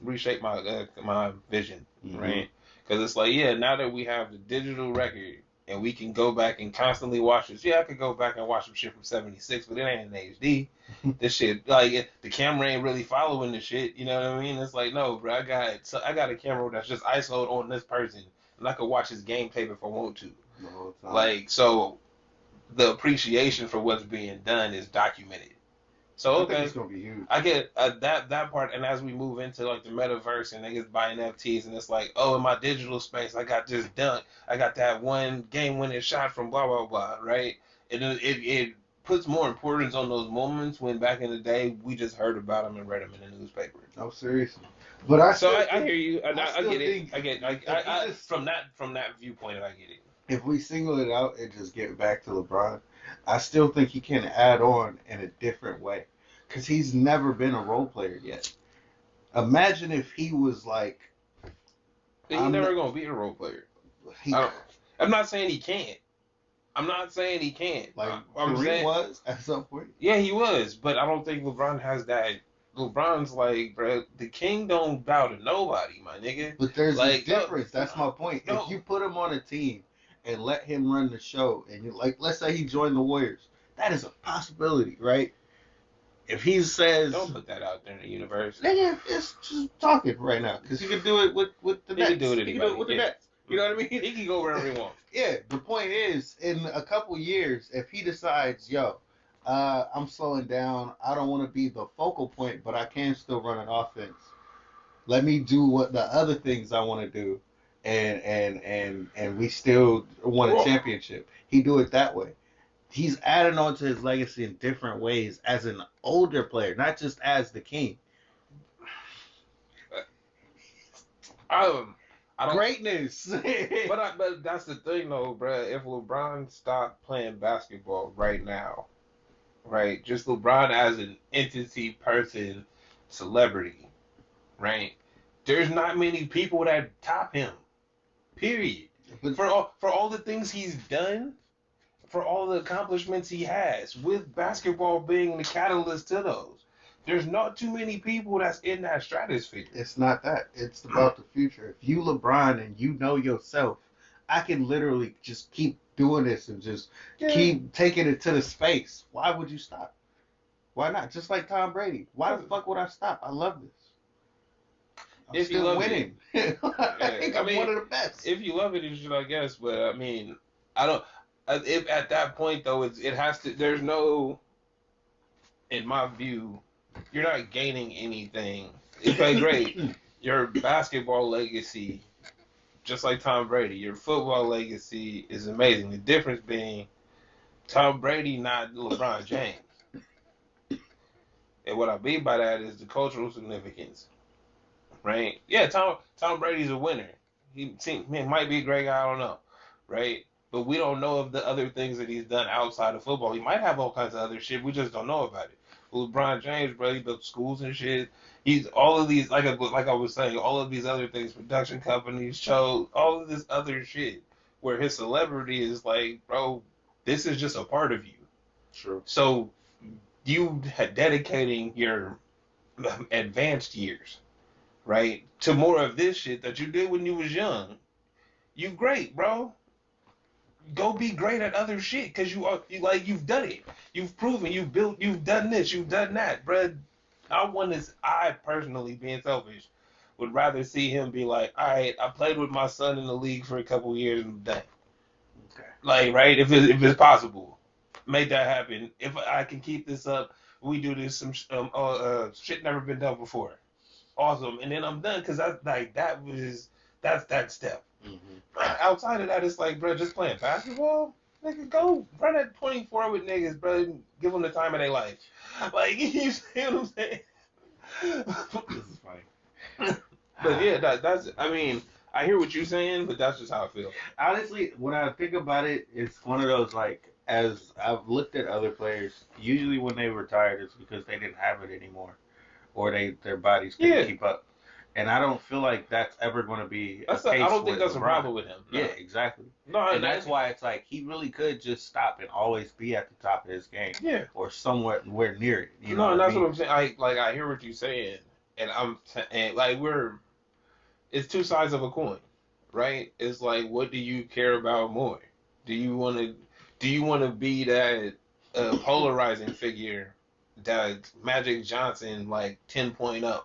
reshape my vision, right? Because it's like, yeah, now that we have the digital record and we can go back and constantly watch this. Yeah, I could go back and watch some shit from '76, but it ain't in HD. This shit, like, the camera ain't really following the shit. You know what I mean? It's like, no, bro, I got a camera that's just ISO'd on this person, and I could watch his game tape if I want to. Like, so the appreciation for what's being done is documented. So I think okay, it's gonna be huge. I get that part, and as we move into like the metaverse and niggas buying NFTs, and it's like, oh, in my digital space, I got this dunk, I got that one game-winning shot from blah blah blah, right? It puts more importance on those moments when back in the day we just heard about them and read them in the newspaper. No, seriously. But I So still I think, hear you, and I I still get it, think I get, if we just from that viewpoint, I get it. if we single it out and just get back to LeBron, I still think he can add on in a different way because he's never been a role player yet. Imagine if he was like, But he I'm never not, gonna be a role player. he I don't, I'm not saying he can't. I'm not saying he can't. like I'm Kareem saying, was at some point. yeah, he was, but I don't think LeBron has that. LeBron's like, bro, the king don't bow to nobody, my nigga. But there's a Like, no, difference. That's my point. no, If you put him on a team and let him run the show, and you like, let's say he joined the Warriors, that is a possibility, right? If he says, don't put that out there in the universe. nigga, it's just talking right now because he can do it with the He Nets. can do it He can do it with the yeah. Nets. You know what I mean? He can go wherever he wants. Yeah. The point is, in a couple years, if he decides, yo, I'm slowing down. I don't want to be the focal point, but I can still run an offense. Let me do what the other things I want to do, and we still want a championship. He do it that way. He's adding on to his legacy in different ways as an older player, not just as the king. I don't. Greatness. But that's the thing though, bro. If LeBron stopped playing basketball right now, right, just LeBron as an entity, person, celebrity, right? There's not many people that top him. Period. But For all the things he's done, for all the accomplishments he has, with basketball being the catalyst to those. There's not too many people that's in that stratosphere. it's not that. It's about the future. If you LeBron and you know yourself, I can literally just keep doing this and just keep taking it to the space. Why would you stop? Why not? Just like Tom Brady. Why the fuck would I stop? I love this. I'm If you still love winning. I think I'm one of the best. If you love it, you should, I guess. But I mean, I don't. If at that point though, it has to. There's no, in my view, you're not gaining anything. Okay, great. Your basketball legacy, just like Tom Brady, your football legacy is amazing. The difference being, Tom Brady not LeBron James. And what I mean by that is the cultural significance, right? Yeah, Tom Brady's a winner. He might be a great guy, I don't know, right? But we don't know of the other things that he's done outside of football. He might have all kinds of other shit. We just don't know about it. LeBron James, bro, he built schools and shit. He's all of these, like I was saying, all of these other things, production companies, shows, all of this other shit, where his celebrity is like, bro, this is just a part of you. True. So you dedicating your advanced years, right, to more of this shit that you did when you was young. You great, bro. Go be great at other shit because you've done it. You've proven, you've built, you've done this, you've done that, bro. I personally, being selfish, would rather see him be like, all right, I played with my son in the league for a couple years and I'm done. Okay. Like, right, if it's possible, make that happen. If I can keep this up, we do this some shit never been done before. Awesome, and then I'm done because that's that step. Mm-hmm. Outside of that, it's like, bro, just playing basketball. Nigga, go run at 24 with niggas, bro. And give them the time of their life. Like, you see what I'm saying? This is funny. But yeah, that's. I mean, I hear what you're saying, but that's just how I feel. Honestly, when I think about it, it's one of those, like, as I've looked at other players, usually when they retired, it's because they didn't have it anymore, or their bodies couldn't keep up. And I don't feel like that's ever going to be a case I don't think with that's LeBron. a problem with him. No. Yeah, exactly. No, and that's why it's like he really could just stop and always be at the top of his game. Yeah. Or somewhere near it. You No, know and what that's I mean? what I'm saying. I hear what you're saying, and it's two sides of a coin, right? It's like, what do you care about more? Do you want to be that polarizing figure, that Magic Johnson like 10.0,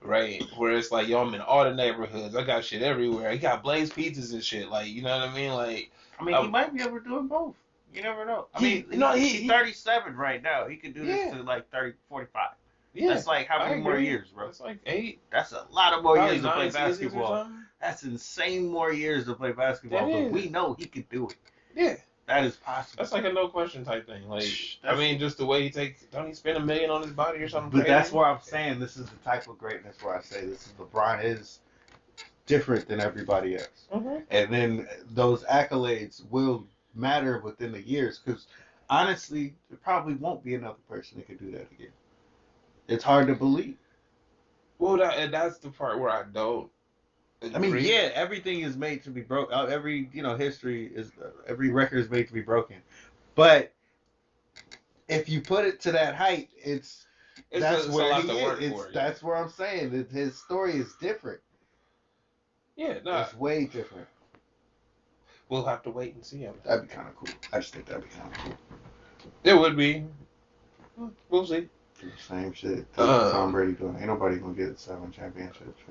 right? Where it's like, yo, I'm in all the neighborhoods, I got shit everywhere, I got Blaze pizzas and shit, like, you know what I mean? Like, I mean, he might be able to do both. You never know. I He- mean, no, he's he- 37 right now. He could do this Yeah. to like 30, 45. Yeah, That's like how I many more agree. years, bro? That's like 8, That's a lot of more probably years to 9 play seasons or basketball. something. That's insane more years to play basketball, That but we is. know he could do it. Yeah, That is possible. that's like a no question type thing. Like, I That's- mean, just the way he takes. Don't he spend $1 million on his body or something? But crazy? that's where I'm saying this is the type of greatness where I say this is LeBron is different than everybody else. Mhm. And then those accolades will matter within the years because honestly, there probably won't be another person that could do that again. It's hard to believe. Well, that's the part where I don't. I mean, agree. yeah, everything is made to be broke. Every history is every record is made to be broken. But if you put it to that height, It's that's a where lot he to work is. for. Yeah. That's where I'm saying that his story is different. Yeah, no, It's way different. we'll have to wait and see him. That'd be kind of cool. I just think that'd be kind of cool. It would be. We'll see. Same shit. Tom Brady doing. Ain't nobody gonna get 7 championships.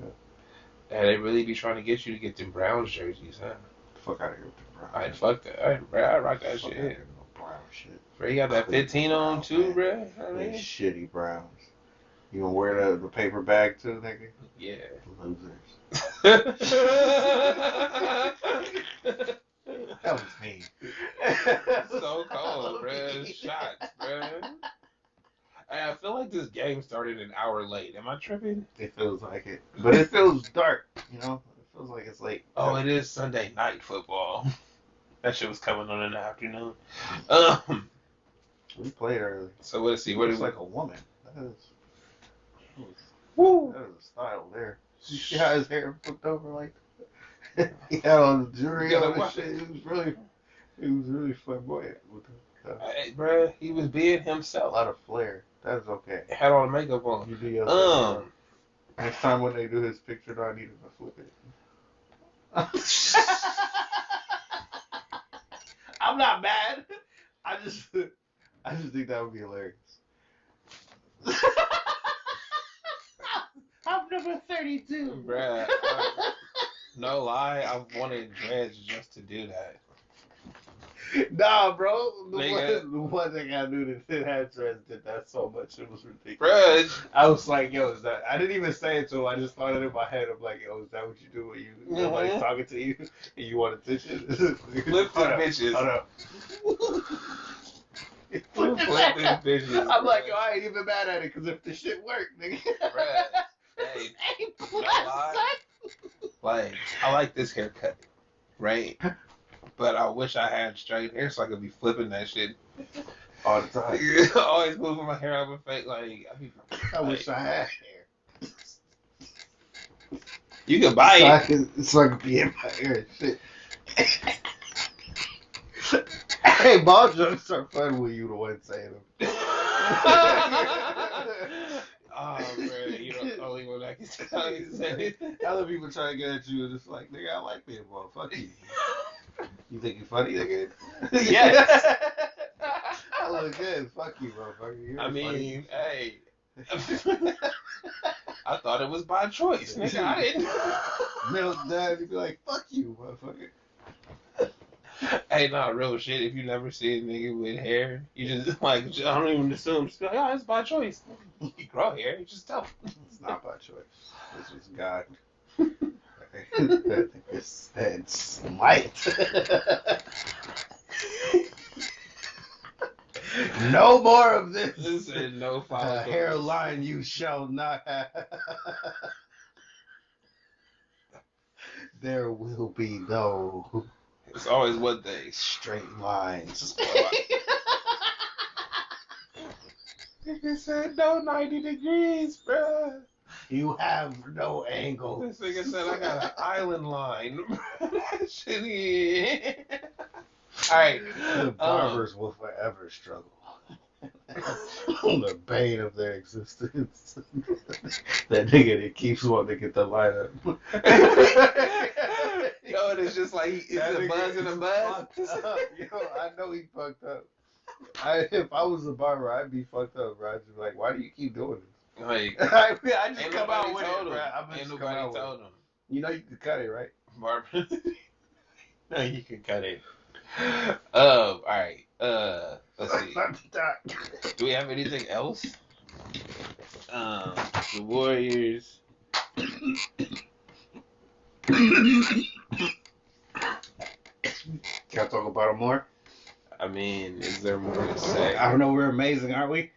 And they really be trying to get you to get them Browns jerseys, huh? The fuck out of here with the Browns. I fuck that. I rock that Fuck shit. outta here with no Brown shit. Bro, you got that 15 on too, bro. I They mean, shitty Browns. You gonna wear the paper bag too, nigga? yeah. Losers. That was mean. So cold, bro. Shots, bro. I feel like this game started an hour late. Am I tripping? It feels like it, but it feels dark. You know, it feels like it's late. Oh, it is Sunday night football. That shit was coming on in the afternoon. We played early. So let's see. He What looks is like a woman. Woo. That is a style there. You see how his hair flipped over like that? He had on the jewelry on and shit. He was really flamboyant with Hey, bro, he was being a himself. lot of flair. That's okay. Had all the makeup on. You do your thing. Next time when they do his picture, though, I need him to flip it. I'm not mad. I just think that would be hilarious. I'm number 32. Bruh, no lie, I wanted dreads just to do that. Nah, bro. The Nigga. one thing I knew that had dreads did that so much. It was ridiculous. Bruh, I was like, yo, is that? I didn't even say it to him. I just thought it in my head. I'm like, yo, is that what you do when nobody's talking to you and you want attention? flip them bitches. Hold up. Flip them bitches. I'm like, yo, I ain't even mad at it because if the shit worked, nigga. Bruh, hey, no lie. Like, I like this haircut, right? But I wish I had straight hair so I could be flipping that shit All the time. Always moving my hair out my face. Like, I wish I had hair. You can buy it. So I could be in my hair and shit. Hey, ball jokes are fun when you the one saying them. Oh, man, you know, only one I can say. Other people try to get at you and it's like, nigga, I like being ball. Fuck you. You think you're funny, nigga? Yes. I look good. Fuck you, motherfucker. You're I funny. mean, hey. I thought it was by choice, nigga. I didn't. Milk dad, he'd be like, fuck you, motherfucker. Hey, nah, real shit. If you never see a nigga with hair, you just like, I don't even assume. Just be like, oh, it's by choice. You grow hair, you just tell. It's not by choice. This was God. It's smite. No more of this. This is no follow. Hairline you shall not have. There will be no It's always one thing. straight lines. Nigga said no 90 degrees, bruh. You have no angle. This nigga said I got an island line. That shit is. Alright. The barbers will forever struggle. The bane of their existence. That nigga that keeps wanting to get the line up. Yo, it's just like, it's a buzz in a buzz. Yo, I know he fucked up. If I was a barber, I'd be fucked up, bro. I'd just be like, why do you keep doing this? Like, I just ain't come nobody out with told it, him. bro. I'm Ain't just come nobody out with told it. him. You know you can cut it, right? Barber. No, you can cut it. Alright. Let's see. Do we have anything else? The Warriors. Can I talk about them more? I mean, is there more to say? I don't know. We're amazing, aren't we?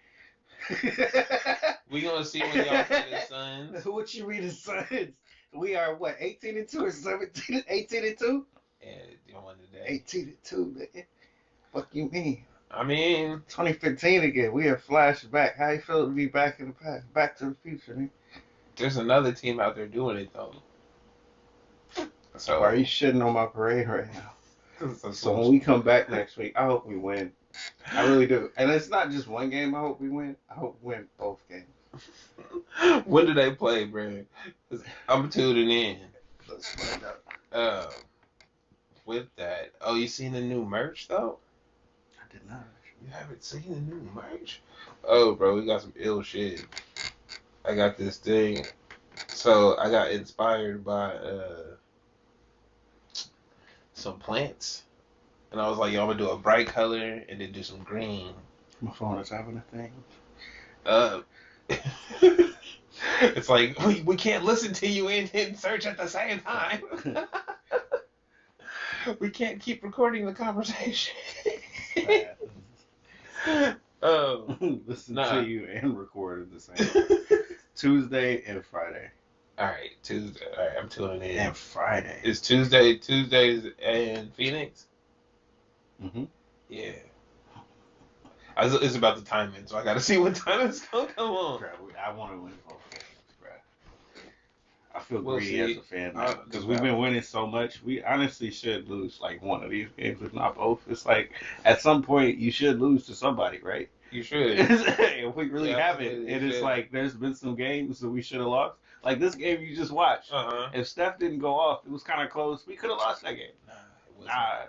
We gonna see when y'all play the Suns. What you read the Suns? We are what, 18-2 or 17, 18-2? Yeah, you won today. 18-2, man. Fuck you mean? I mean, 2015 again. We have flashback. How you feel to be back in the past? Back to the future, man. there's another team out there doing it though. So Why are you shitting on my parade right now? so So when we come back next week, I hope we win. I really do. And it's not just one game I hope we win. I hope we win both games. when do they play, bro? 'Cause I'm tuning in. Let's find out. With that, oh, you seen the new merch though? I did not. You haven't seen the new merch? Oh, bro, we got some ill shit. I got this thing. So I got inspired by some plants, and I was like, yo, I'm gonna do a bright color and then do some green. My phone is having a thing. It's like we can't listen to you and search at the same time. We can't keep recording the conversation. Listen Nah. to you and record at the same time. Tuesday and Friday. All right, Tuesday. All right, I'm tuning in. And Friday. It's Tuesdays in Phoenix. Mm-hmm. Yeah. It's about the timing, so I gotta see what time it's gonna come on. I want to win both games, bro. I feel We'll greedy see. as a fan because we've been winning so much. We honestly should lose like one of these games, if not both. It's like at some point you should lose to somebody, right? You should. If we really Yeah, haven't, absolutely, and you it's should. like there's been some games that we should have lost. Like this game you just watched. Uh-huh. If Steph didn't go off, it was kind of close. We could have lost that game.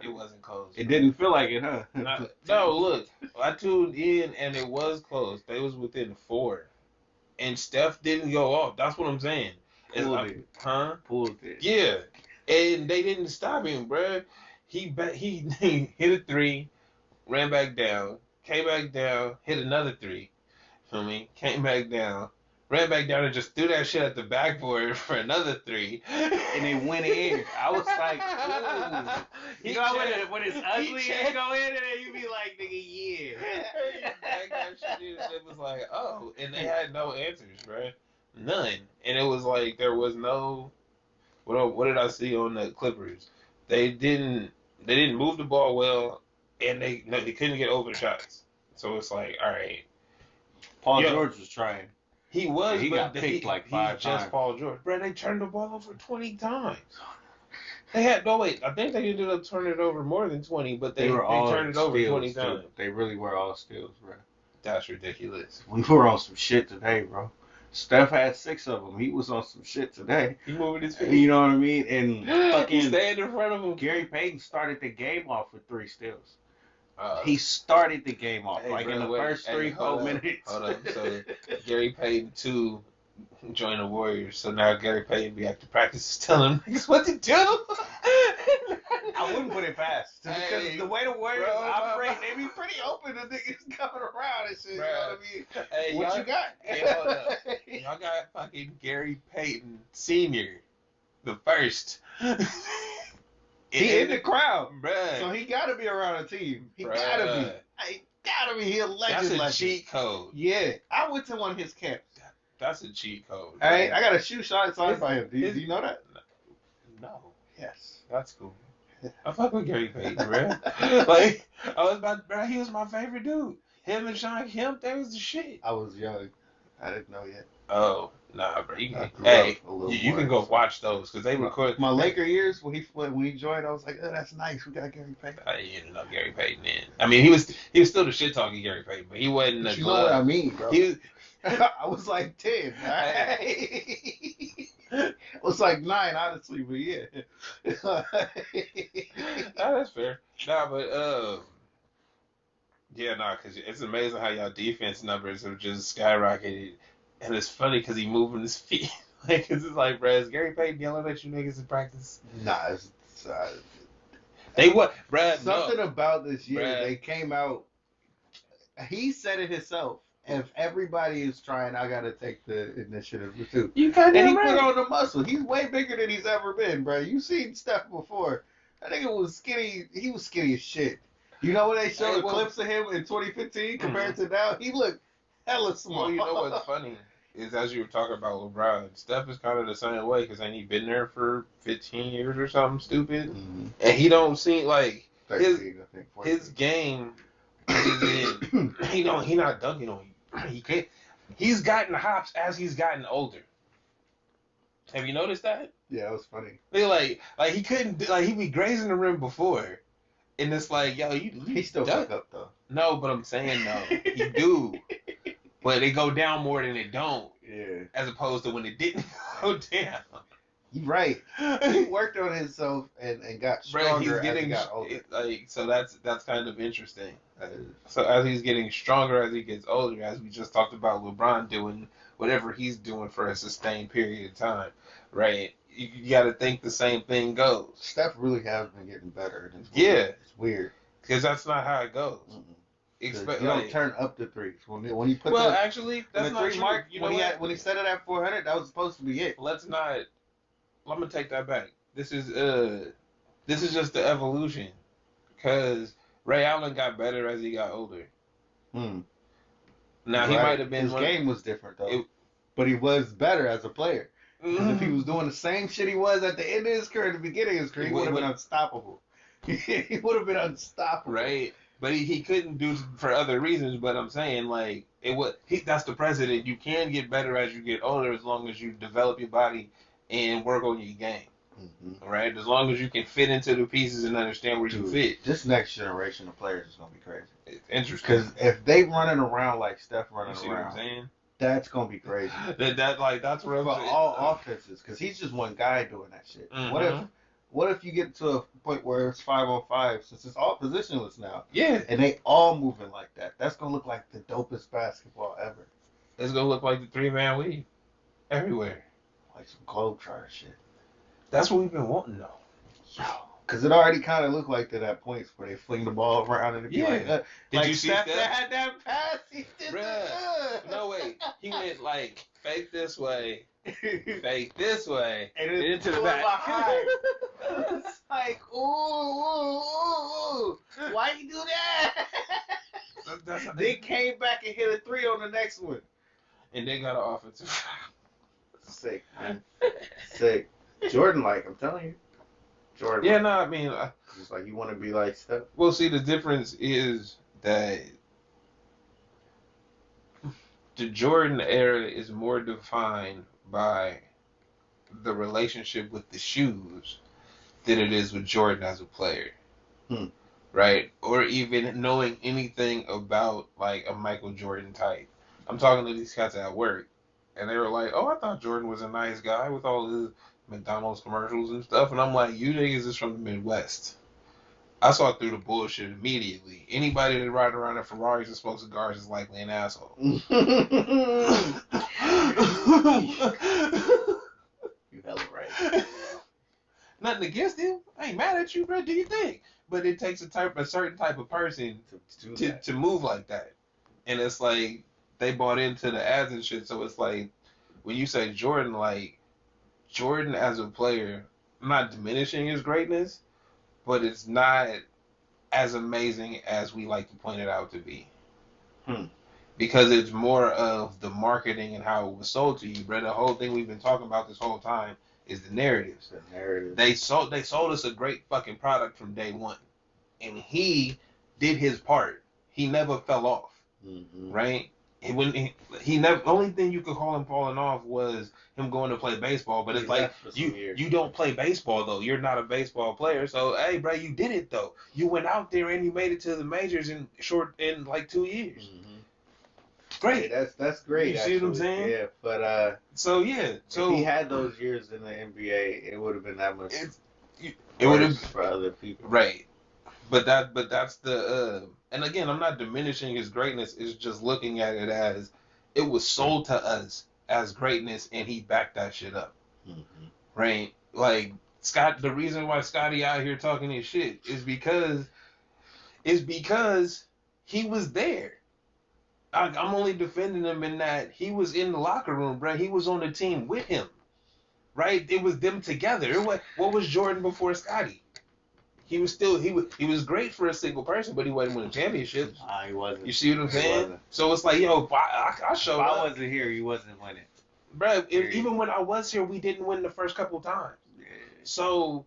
It wasn't close. It didn't feel like it, huh? No, look, I tuned in and it was close. They was within 4, and Steph didn't go off. That's what I'm saying. Pulled it. Huh? Pulled it. Yeah, and they didn't stop him, bruh. He hit a 3, ran back down, came back down, hit another 3. Feel me? Came back down, ran back down, and just threw that shit at the backboard for another 3. And it went in. I was like, ooh. You know when it's ugly and it go in and then you be like, nigga, yeah. It was like, oh, and they had no answers, bro. None. And it was like there was no. What did I see on the Clippers? They didn't move the ball well, and they couldn't get over the shots. So it's like, all right. Paul George was trying. He was, he but got picked like 5 just times. Paul George, bro. They turned the ball over 20 times. They had no wait. I think they ended up turning it over more than 20, but they turned it over 20 times. They really were all steals, bro. That's ridiculous. We were on some shit today, bro. Steph had 6 of them. He was on some shit today. He moving his feet. You know what I mean? And He fucking stayed in front of him. Gary Payton started the game off with 3 steals. Uh, He started the game off Hey, like in brother, the wait. first Hey, 3-4 hold up. minutes. Hold up. So Gary Payton 2 joined the Warriors. So now Gary Payton be after practice telling him what to do. I wouldn't put it past because Hey, the way the Warriors bro, operate, they be pretty open to niggas coming around and shit. Bro. You know what I mean? Hey, What y'all, you got? Hey, hold up. Y'all got fucking Gary Payton Sr. the first. He in the crowd, Bruh. so he got to be around a team. He Bruh. got to be. He got to be. He a legend. That's a legend. cheat code. Yeah, I went to one of his camps. That's a cheat code. All right, I got a shoe shot signed by him. Do you know that? No. Yes. That's cool. I fuck with Gary Payton, bro. Like, bro, he was my favorite dude. Him and Sean Kemp, they was the shit. I was young. I didn't know yet. Oh, nah, bro. You I can, grew hey, up a little you more, can go so. watch those because they record. My Laker years when we joined, I was like, oh, that's nice. We got Gary Payton. I didn't know Gary Payton then. I mean, he was still the shit talking Gary Payton, but he wasn't But a you know what I glove. mean, bro. He was, I was like 10. I was like 9, honestly, but yeah. that's fair. Nah, but yeah, nah, because it's amazing how y'all defense numbers have just skyrocketed, and it's funny because he moving his feet. Like, 'cause it's like, bro, is Gary Payton yelling at you niggas in practice? Nah, They what, Brad? Something No, about this year, Brad. they came out. He said it himself. If everybody is trying, I gotta take the initiative too. You got And that he put right. on the muscle. He's way bigger than he's ever been, bro. You seen Steph before? I think it was skinny. He was skinny as shit. You know when they showed Hey, the well- clips of him in 2015 compared to now? He looked hella small. Well, you know what's funny is as you were talking about LeBron, Steph is kind of the same way because ain't he been there for 15 years or something stupid, Mhm. and he don't seem like 13, I think. 14. his game is in. He not dunking on you. He can't. He's gotten hops as he's gotten older. Have you noticed that? Yeah, it was funny. They like he couldn't like he be grazing the rim before, and it's like yo you He still dunk. fuck up though. No, but I'm saying no, he do. But they go down more than it don't, Yeah, as opposed to when it didn't go down. you're right. He worked on himself and got Bruh, stronger as he got older. So that's kind of interesting. So as he's getting stronger as he gets older, as we just talked about LeBron doing whatever he's doing for a sustained period of time, right? You got to think the same thing goes. Steph really has been getting better. And Yeah. It's weird. Because that's not how it goes. 'Cause Expect you don't like, turn up the threes. When he put well, the, actually, when that's the not three true. mark, You know when what? he set it at 400, that was supposed to be it. Let's not. I'm gonna take that back. This is just the evolution. Because Ray Allen got better as he got older. Hmm. Now he Right. might have been His game was different though, It- but he was better as a player. Because if he Mhm. was doing the same shit he was at the end of his career, at the beginning of his career, he would have been unstoppable. He would have been unstoppable. Right, but he couldn't do for other reasons. But I'm saying like that's the precedent. You can get better as you get older as long as you develop your body and work on your game. Mm-hmm. Right, as long as you can fit into the pieces and understand where you fit. This next generation of players is gonna be crazy. It's interesting. Because if they running around like Steph You running see what I'm around, saying? that's gonna be crazy. That's where For all offenses, because he's just one guy doing that shit. Mhm. What if you get to a point where it's 5-on-5, since it's all positionless now, Yeah, and they all moving like that? That's gonna look like the dopest basketball ever, it's gonna look like the 3-man league everywhere. like some Globetrotter shit. That's what we've been wanting though. Because it already kind of looked like that at points where they fling the ball around and it'd be Yeah. like, Did like you see Steph Steph? that had that pass? He did Bruh. No way. He went like fake this way, fake this way, and and into the pull back. behind. It's like, ooh, why you do that? That's how They came back and hit a 3 on the next one. and they got an offensive. Sick, man. Sick. Jordan, like, I'm telling you. Jordan. Yeah, like, no, I mean, just like you want to be like Steph. well, see, the difference is that the Jordan era is more defined by the relationship with the shoes than it is with Jordan as a player. Right? Or even knowing anything about like a Michael Jordan type. I'm talking to these cats at work, and they were like, "Oh, I thought Jordan was a nice guy with all his McDonald's commercials and stuff." And I'm like, "You niggas is from the Midwest." I saw through the bullshit immediately. Anybody that ride around in Ferraris and smokes cigars is likely an asshole. You hella right. Nothing against him. I ain't mad at you, bro. Do you think? But it takes a certain type of person to move like that. And it's like they bought into the ads and shit. So it's like when you say Jordan, like Jordan as a player, I'm not diminishing his greatness, but it's not as amazing as we like to point it out to be. Because it's more of the marketing and how it was sold to you, bro. The whole thing we've been talking about this whole time is the narratives. The narrative. They sold us a great fucking product from day one, and he did his part. He never fell off, right? And when he never, only thing you could call him falling off was him going to play baseball. But it's like you don't play baseball though. You're not a baseball player. So hey, bro, you did it though. You went out there and you made it to the majors in like 2 years. Great. Hey, that's great. You see what I'm saying? Yeah, but so if he had those years in the NBA, it would have been that much. It would have for other people, right? But that's the and again, I'm not diminishing his greatness. It's just looking at it as it was sold to us as greatness, and he backed that shit up, right? Like Scott, the reason why Scotty out here talking his shit is because he was there. I'm only defending him in that he was in the locker room, bro. He was on the team with him, right? It was them together. What was Jordan before Scotty? He was still he was great for a single person, but he wasn't winning championships. Nah, he wasn't. You see what I'm He saying? wasn't. So it's like, yo, I showed If I up, wasn't here, he wasn't winning. bro. Period. Even when I was here, we didn't win the first couple times. Yeah. So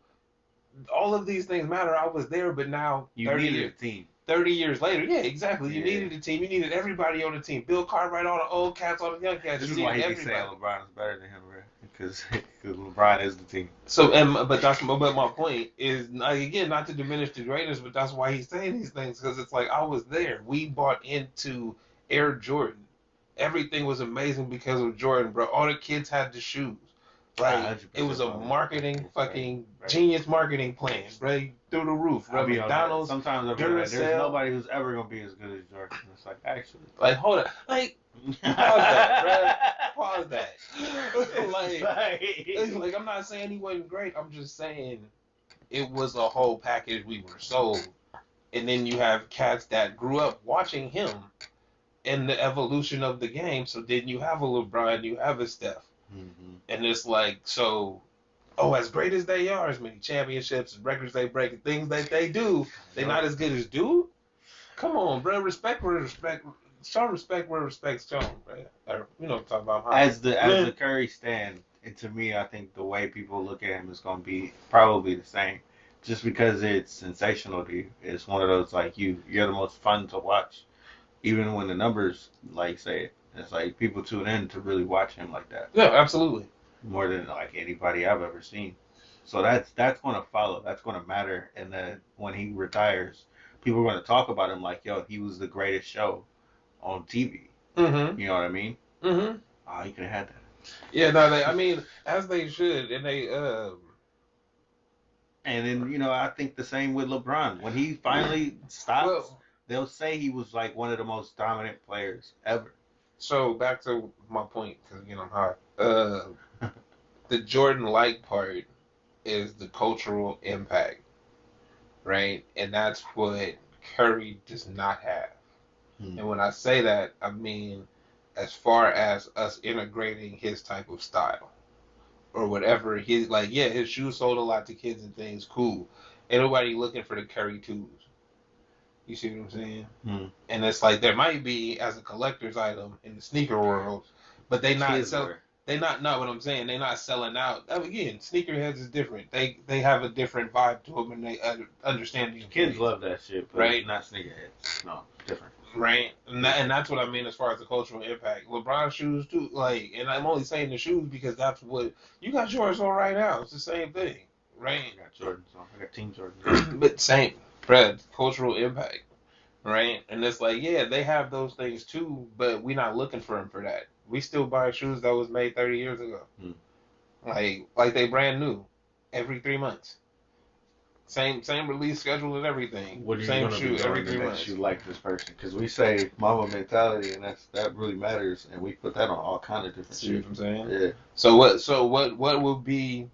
all of these things matter. I was there, but now You 30 needed years, a team. 30 years later, yeah, exactly. You Yeah. needed a team. You needed everybody on the team. Bill Cartwright, all the old cats, all the young cats. This You is why needed he keeps saying everybody. LeBron is better than him, bro. Because LeBron is the team. So, but my point is, like, again, not to diminish the greatness, but that's why he's saying these things, because it's like I was there. We bought into Air Jordan. Everything was amazing because of Jordan, bro. All the kids had the shoes. Right? It was a marketing fucking genius marketing plan, bro. Through the roof, bro. McDonald's. Sometimes I be like, there's nobody who's ever gonna be as good as Jordan. It's like, actually, like, hold up, like, pause that, bro. Pause that. It's like I'm not saying he wasn't great. I'm just saying it was a whole package we were sold, and then you have cats that grew up watching him and the evolution of the game. So then you have a LeBron, you have a Steph. Mm-hmm. And it's like, so, as great as they are, as many championships, records they break, and things that they do, they're not as good as dude? Come on, bro. Respect where respect, show respect where respect's shown, bro. Or, you know what I'm talking about. As the Curry stand, and to me, I think the way people look at him is going to be probably the same. Just because it's sensational to you. It's one of those, like, you're the most fun to watch. Even when the numbers, like, say it. It's like people tune in to really watch him like that. Yeah, absolutely. More than like anybody I've ever seen. So that's going to follow. That's going to matter. And then when he retires, people are going to talk about him like, yo, he was the greatest show on TV. Mm-hmm. You know what I mean? Mm-hmm. Oh, you could have had that. Yeah, no, I mean, as they should, and they And then I think the same with LeBron. When he finally stops, they'll say he was like one of the most dominant players ever. So back to my point, because I'm high. The Jordan-like part is the cultural impact, right? And that's what Curry does not have. And when I say that, I mean as far as us integrating his type of style or whatever. His his shoes sold a lot to kids and things, cool. Ain't nobody looking for the Curry 2s. You see what I'm saying? And it's like there might be as a collector's item in the sneaker world, but they not not what I'm saying. They're not selling out. Again, sneakerheads is different. They have a different vibe to them, and they understand the kids love that shit, but right? Not sneakerheads. No, different. Right, and that's what I mean as far as the cultural impact. LeBron shoes too, and I'm only saying the shoes because that's what you got yours on right now. It's the same thing, right? I got Jordans on. I got Team Jordans. But same, Fred, cultural impact, right? And it's like, yeah, they have those things too, but we're not looking for them for that. We still buy shoes that was made 30 years ago, like they brand new, every 3 months. Same release schedule and everything. What are you same gonna shoe be every doing 3 that months. you like this person? Because we say mama mentality, and that really matters, and we put that on all kind of different See shit. what I'm saying? Yeah. So what would be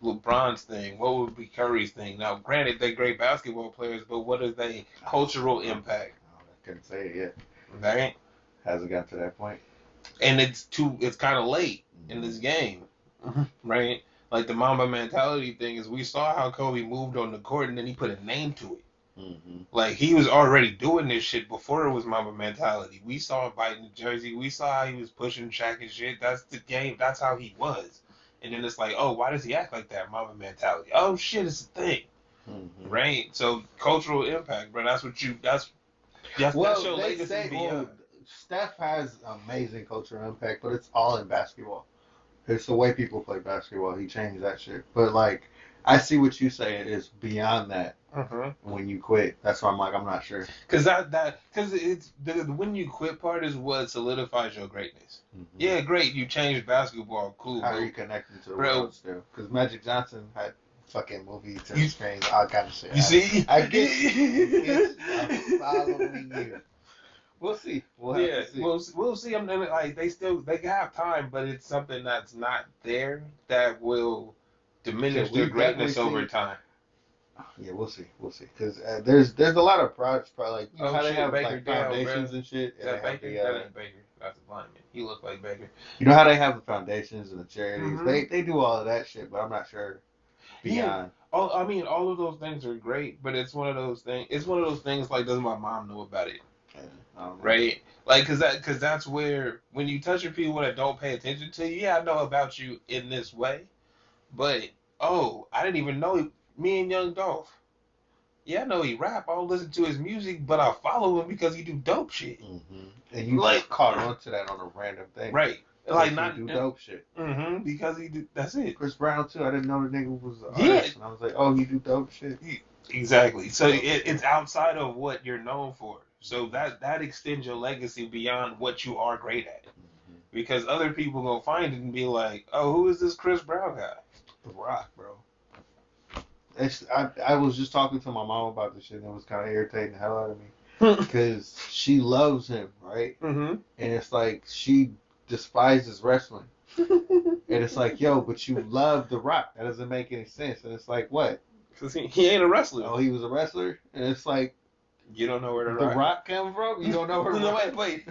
LeBron's thing? What would be Curry's thing? Now, granted, they're great basketball players, but what is their cultural impact? I couldn't say it yet. Right? Hasn't got to that point. And it's kind of late in this game, right? Like the Mamba mentality thing is, we saw how Kobe moved on the court, and then he put a name to it. Like he was already doing this shit before it was Mamba mentality. We saw him biting the jersey. We saw how he was pushing Shaq and shit. That's the game. That's how he was. And then it's like, oh, why does he act like that? Mamba mentality. Oh shit, it's a thing, right? So cultural impact, bro. That's what you. That's your they legacy say beyond. Steph has amazing cultural impact, but it's all in basketball. It's the way people play basketball. He changed that shit. But like, I see what you say. It is beyond that. When you quit, that's why I'm like, I'm not sure. Because it's the when you quit part is what solidifies your greatness. Yeah, great. You changed basketball. Cool. How are you connected to the world still? Because Magic Johnson had fucking movie to the screens, all kind of shit. You see? I get you. I'm following you. We'll see. We'll see. I mean, like they have time, but it's something that's not there that will diminish Yeah, their we've greatness definitely over seen- time. Yeah, we'll see. Because there's a lot of projects, probably like, you know Oh how they shit, have Baker like down, foundations bro. and shit, Is and they that have Baker? the That ain't Baker. That's a lineman. He looked like Baker. you know how they have the foundations and the charities. Mhm. They do all of that shit, but I'm not sure Yeah. beyond. I mean, all of those things are great, but it's one of those things. It's one of those things like, does my mom know about it? I don't know. Right? Like, cause that's where when you touching people that don't pay attention to you, yeah, I know about you in this way, but oh, I didn't even know me and Young Dolph. Yeah, I know he rap. I don't listen to his music, but I follow him because he do dope shit. And you Like- just caught on to that on a random thing. Right? Like He not do dope shit. because he do. That's it. Chris Brown too. I didn't know the nigga was an Yeah. artist, and I was like, oh, he do dope shit. Exactly. So it's outside of what you're known for. So that extends your legacy beyond what you are great at. Because other people gonna find it and be like, oh, who is this Chris Brown guy? The Rock, bro. I was just talking to my mom about this shit, and it was kind of irritating the hell out of me because she loves him, right? Mm-hmm. And it's like she despises wrestling, and it's like, yo, but you love The Rock. That doesn't make any sense. And it's like, what? Because he ain't a wrestler. Oh, he was a wrestler, and it's like, You don't know where The the Rock come from? You don't know where? No, wait.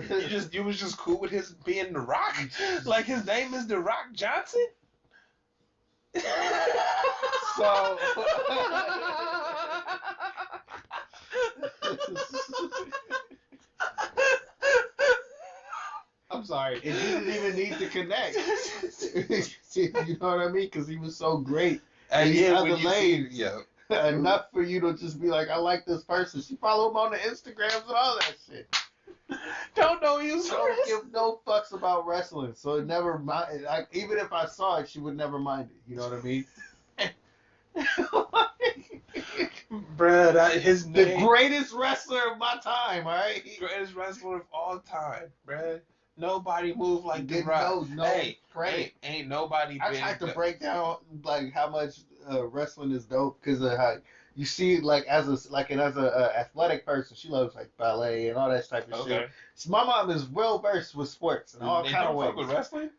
You was just cool with his being The Rock? Like his name is The Rock Johnson? So. I'm sorry. It didn't even need to connect. You know what I mean? Because he was so great. And These yeah, other when you lanes. see, yeah. Enough for you to just be like, I like this person. She follow him on the Instagrams and all that shit. Don't know you, Don't give no fucks about wrestling. So it never mind. Like, even if I saw it, she would never mind it. You know what I mean? Bruh, his The name. greatest wrestler of my time, all right? Greatest wrestler of all time, bruh. Nobody moved like The Didn't Rock. know Hey, credit. ain't nobody I been. tried to break down like how much wrestling is dope because of how you see like as a athletic person, she loves like ballet and all that type of shit. Okay. So my mom is well versed with sports and all They kind of don't ways. fuck with wrestling?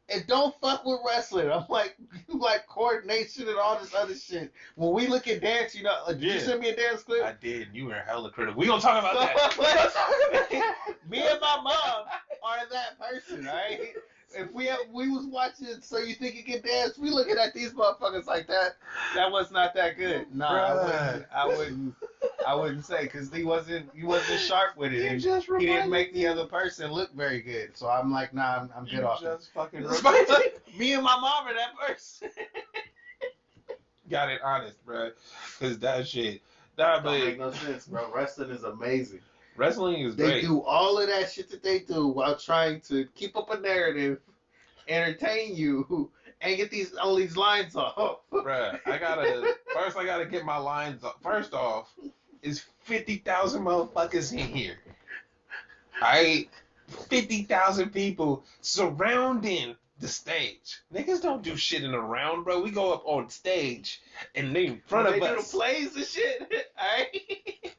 And don't fuck with wrestling. I'm like, you like coordination and all this other shit. When we look at dance, you know, did you Yeah. send me a dance clip? I did. You were hella critical. We gonna talk about that. Me and my mom are that person, right? If we was watching So You Think You Can Dance, we looking at these motherfuckers like that. That was not that good. Nah, I wouldn't say because he wasn't sharp with it. And he didn't make the other person look very good. So I'm like, nah, I'm good off it. Just fucking Me and my mom are that person. got it honest, bro. Cause that shit. Nah, Don't make but no sense, bro. Wrestling is amazing. wrestling is They great. do all of that shit that they do while trying to keep up a narrative, entertain you, and get all these lines off. Bruh, I gotta get my lines up. First off, is 50,000 motherfuckers in here. Alright? 50,000 people surrounding the stage. Niggas don't do shit in a round, bro. We go up on stage and they in front of They do us. the plays and shit. Alright?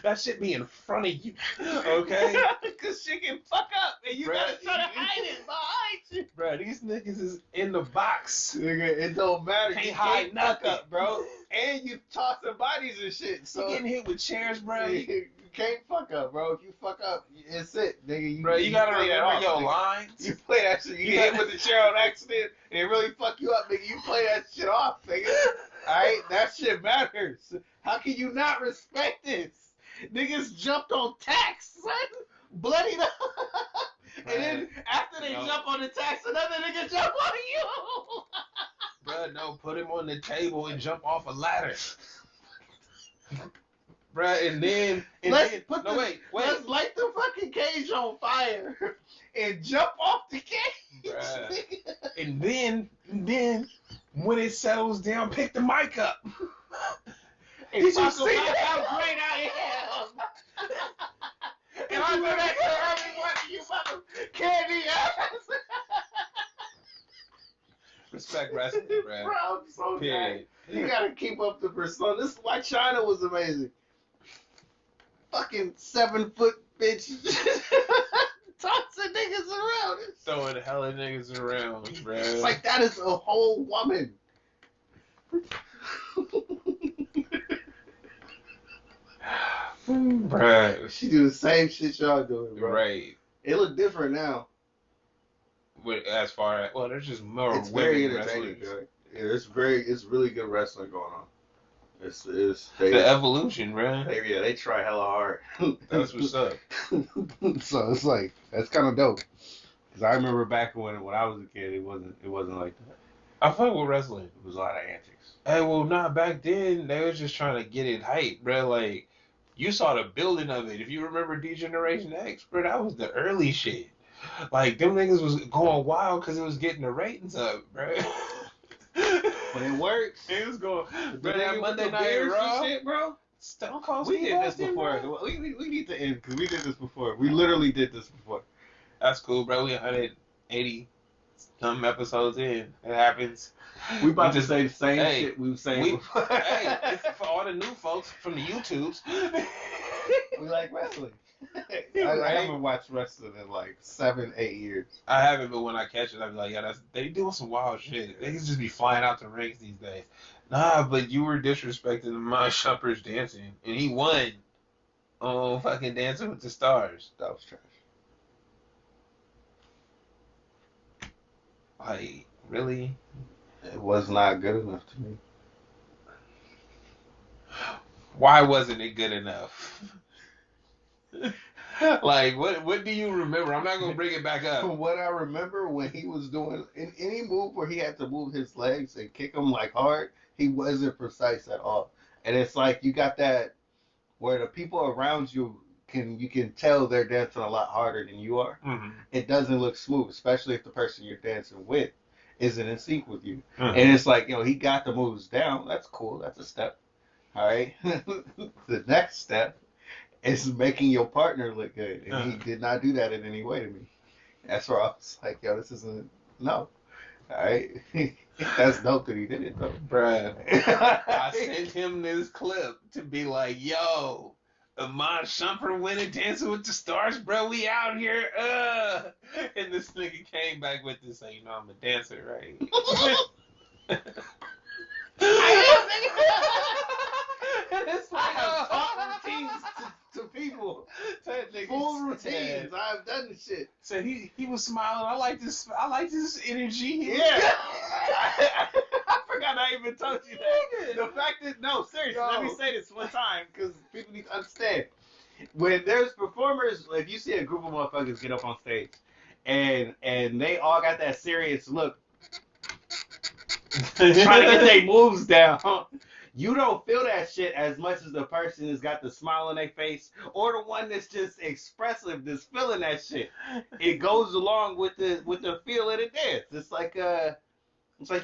That shit be in front of you. Okay? Because shit can fuck up and you Bruh, gotta try to hide it behind you. Bro, these niggas is in the box. Nigga, it don't matter. Can't You hide can't fuck nothing. up, bro. And you tossing bodies and shit. So You getting hit with chairs, bro. you can't fuck up, bro. If you fuck up, it's it, nigga. Bro, you gotta play that remember off, your nigga. lines. You play that shit. You get hit with the chair on accident and it really fuck you up, nigga. You play that shit off, nigga. Alright? That shit matters. How can you not respect this? Niggas jumped on tacks, son. Bloodied up. And then after they jump on the tacks, another nigga jump on you. Bro, no, put him on the table and jump off a ladder. Bro, Let's light the fucking cage on fire and jump off the cage. Bruh. And then when it settles down, pick the mic up. And Did you talk see about that? how great I am. And I do that to every one of you mother candy ass. Respect wrestling, bro. Bro, I'm so Period. glad. You gotta keep up the persona. This is why China was amazing. Fucking 7-foot bitch. Tossing niggas around. Throwing hella niggas around, bro. It's like that is a whole woman. Bruh. She do the same shit y'all doing, bro. Right. It look different now. As far as there's just more It's very women entertaining, wrestlers. guy. Yeah, it's really good wrestling going on. The evolution, bruh. They try hella hard. That's what's up. So it's like that's kind of dope. Cause I remember back when I was a kid, it wasn't like that. I fuck with wrestling. It was a lot of antics. Hey, well, not back then. They was just trying to get it hype, bro. Like, you saw the building of it. If you remember D-Generation X, bro, that was the early shit. Like, them niggas was going wild because it was getting the ratings up, bro. But it works. It was going, bro, That that Monday Night Raw. shit, bro. Stone Cold We Steve did this Austin, before. bro. We need to end because we did this before. We literally did this before. That's cool, bro. We 180 some episodes in. It happens. We about just to say the same hey, shit we were saying before. Hey, it's for all the new folks from the YouTubes. We like wrestling. I Right? haven't watched wrestling in like 7-8 years. I haven't, but when I catch it, I'm like, yeah, they doing some wild shit. They can just be flying out the rings these days. Nah, but you were disrespecting my Shumper's dancing, and he won on fucking Dancing with the Stars. That was trash. Like, really? It was not good enough to me. Why wasn't it good enough? Like, what do you remember? I'm not gonna bring it back up. From what I remember, when he was doing in any move where he had to move his legs and kick them like hard, he wasn't precise at all. And it's like you got that where the people around you can tell they're dancing a lot harder than you are. Mm-hmm. It doesn't look smooth, especially if the person you're dancing with isn't in sync with you. Mm-hmm. And it's like, he got the moves down. That's cool. That's a step. All right. The next step is making your partner look good. And he did not do that in any way to me. That's where I was like, this isn't, no. All right. That's dope that he did it, though. Bruh. I sent him this clip to be like, yo, Ahmaud Shumper winning Dancing with the Stars, bro. We out here. And this nigga came back with this, like, I'm a dancer, right? And it's like, routines to people. That nigga Full said- routines. I've done the shit. So he was smiling. I like this energy. Yeah. I forgot I even told you that. The fact that, no, seriously, let me say this one time because people need to understand. When there's performers, if you see a group of motherfuckers get up on stage and they all got that serious look, trying to get their moves down, you don't feel that shit as much as the person that's got the smile on their face or the one that's just expressive, that's feeling that shit. It goes along with the feel of the dance. It's like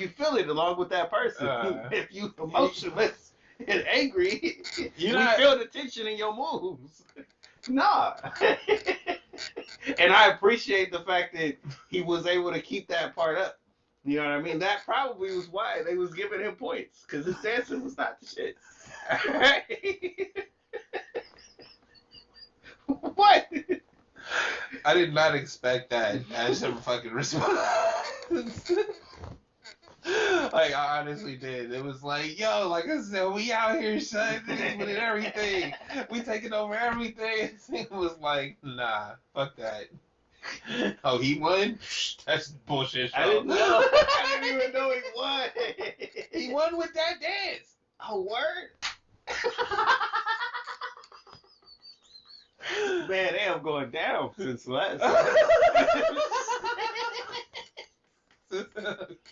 you feel it along with that person. If you emotionless and angry, you feel the tension in your moves. Nah. And I appreciate the fact that he was able to keep that part up. You know what I mean? That probably was why they was giving him points, because his dancing was not the shit. What? I did not expect that as a fucking response. Like, I honestly did. It was like, yo, like I said, we out here, son, with everything. We taking over everything. It was like, nah, fuck that. Oh, he won? That's bullshit. Show. I didn't know. I didn't even know he won. He won with that dance. Oh, word? Man, they am going down since last.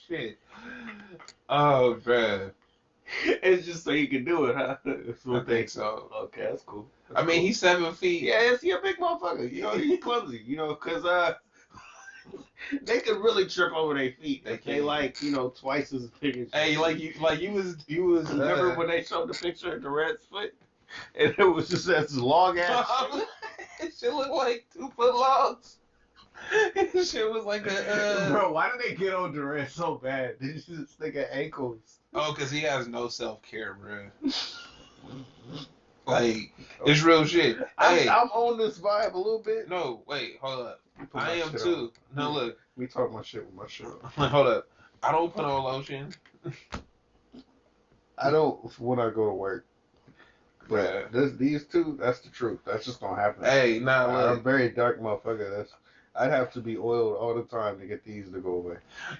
Shit. Oh, bruh. It's just so you can do it, huh? I think so. Okay, that's cool. I mean, he's 7 feet. Yeah, he a big motherfucker. He's clumsy. Because they could really trip over their feet. They like, twice as big as. Hey, you was. Remember when they showed the picture of the Red's foot, and it was just that long ass. It shit looked like 2 foot longs. Shit was like a. Bro, why did they get on Durant so bad? They just think of ankles. Oh, because he has no self-care, bro. Like, it's real shit. Hey, I'm on this vibe a little bit. no, wait, hold up. I am too. No, look. We talk my shit with my shit on. Hold up. I don't put on lotion. I don't when I go to work. Bruh. But these two, that's the truth. That's just gonna happen. Hey, nah, I'm a look. very dark motherfucker. I'd have to be oiled all the time to get these to go away.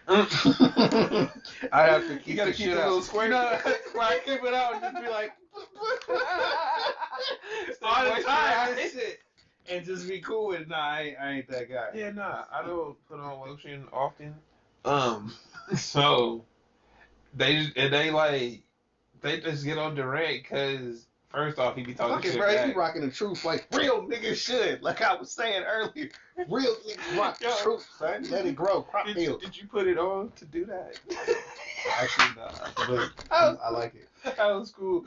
I'd have to keep You gotta the keep shit the out. little square. No, where I keep it out and just be like all the time and shit. And just be cool with it. Nah, I ain't that guy. Yeah, nah, I don't put on lotion often. So they just get on Durant because first off he be talking Fucking shit bro, back. you rocking the truth like real niggas should. Like I was saying earlier, real niggas rock the truth, son. Let it grow. Crop field. Did you put it on to do that? Actually, nah, but I like it. That was cool.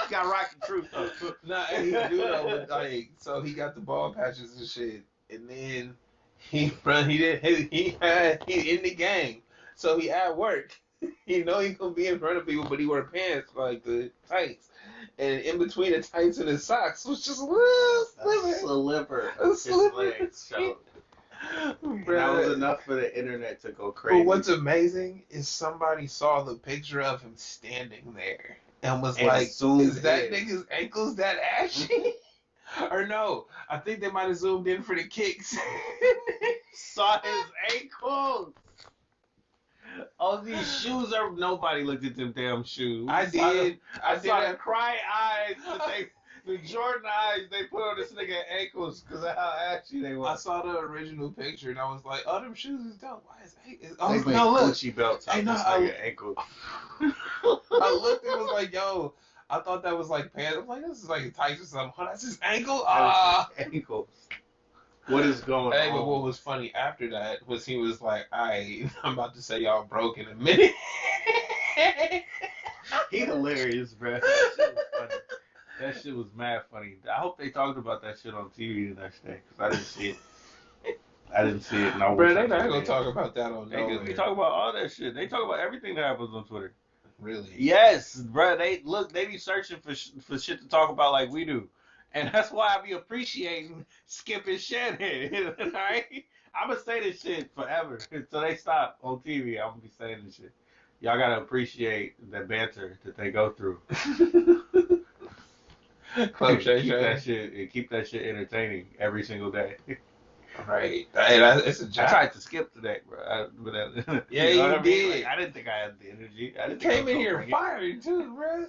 Gotta rock the truth though. Nah, and he do though, but like, so he got the ball patches and shit, and then he in the game, so he at work. He know he gonna be in front of people, but he wear pants like the tights, and in between the tights and his socks was just a little sliver. A sliver. His legs showed. And that Bruh. was enough for the internet to go crazy. But what's amazing is somebody saw the picture of him standing there and was And like, zoomed is that in. nigga's ankles that ashy? Or no, I think they might have zoomed in for the kicks. Saw his ankles. All these shoes are. Nobody looked at them damn shoes. I did. I saw the cry eyes that the Jordan eyes they put on this nigga ankles because of how ashy they were. I saw the original picture and I was like, oh, them shoes is dope. Why is it? They make No, look. Gucci belts out Hey, no, this nigga ankle. I looked and was like, yo, I thought that was like pants. I'm like, this is like tights or something. Oh, that's his ankle? Ah. Ankles. What is going Hey, on? but what was funny after that was he was like, I'm about to say y'all broke in a minute. He hilarious, bro. That shit was funny. That shit was mad funny. I hope they talked about that shit on TV the next day because I didn't see it. I didn't see it. No, Bro, they not gonna talk about that on They nowhere. talk about all that shit. They talk about everything that happens on Twitter. Really? Yes, bro. They be searching for shit to talk about like we do, and that's why I be appreciating Skip and Shannon. All right, I'm gonna say this shit forever until they stop on TV. I'm gonna be saying this shit. Y'all gotta appreciate the banter that they go through. Club Shay Keep that shit entertaining every single day. Right. Hey, it's a I job. tried to skip today, bro. Yeah, you know you what I mean? did. Like, I didn't think I had the energy. I didn't You think I came was in gonna here bring it. fired too, bro.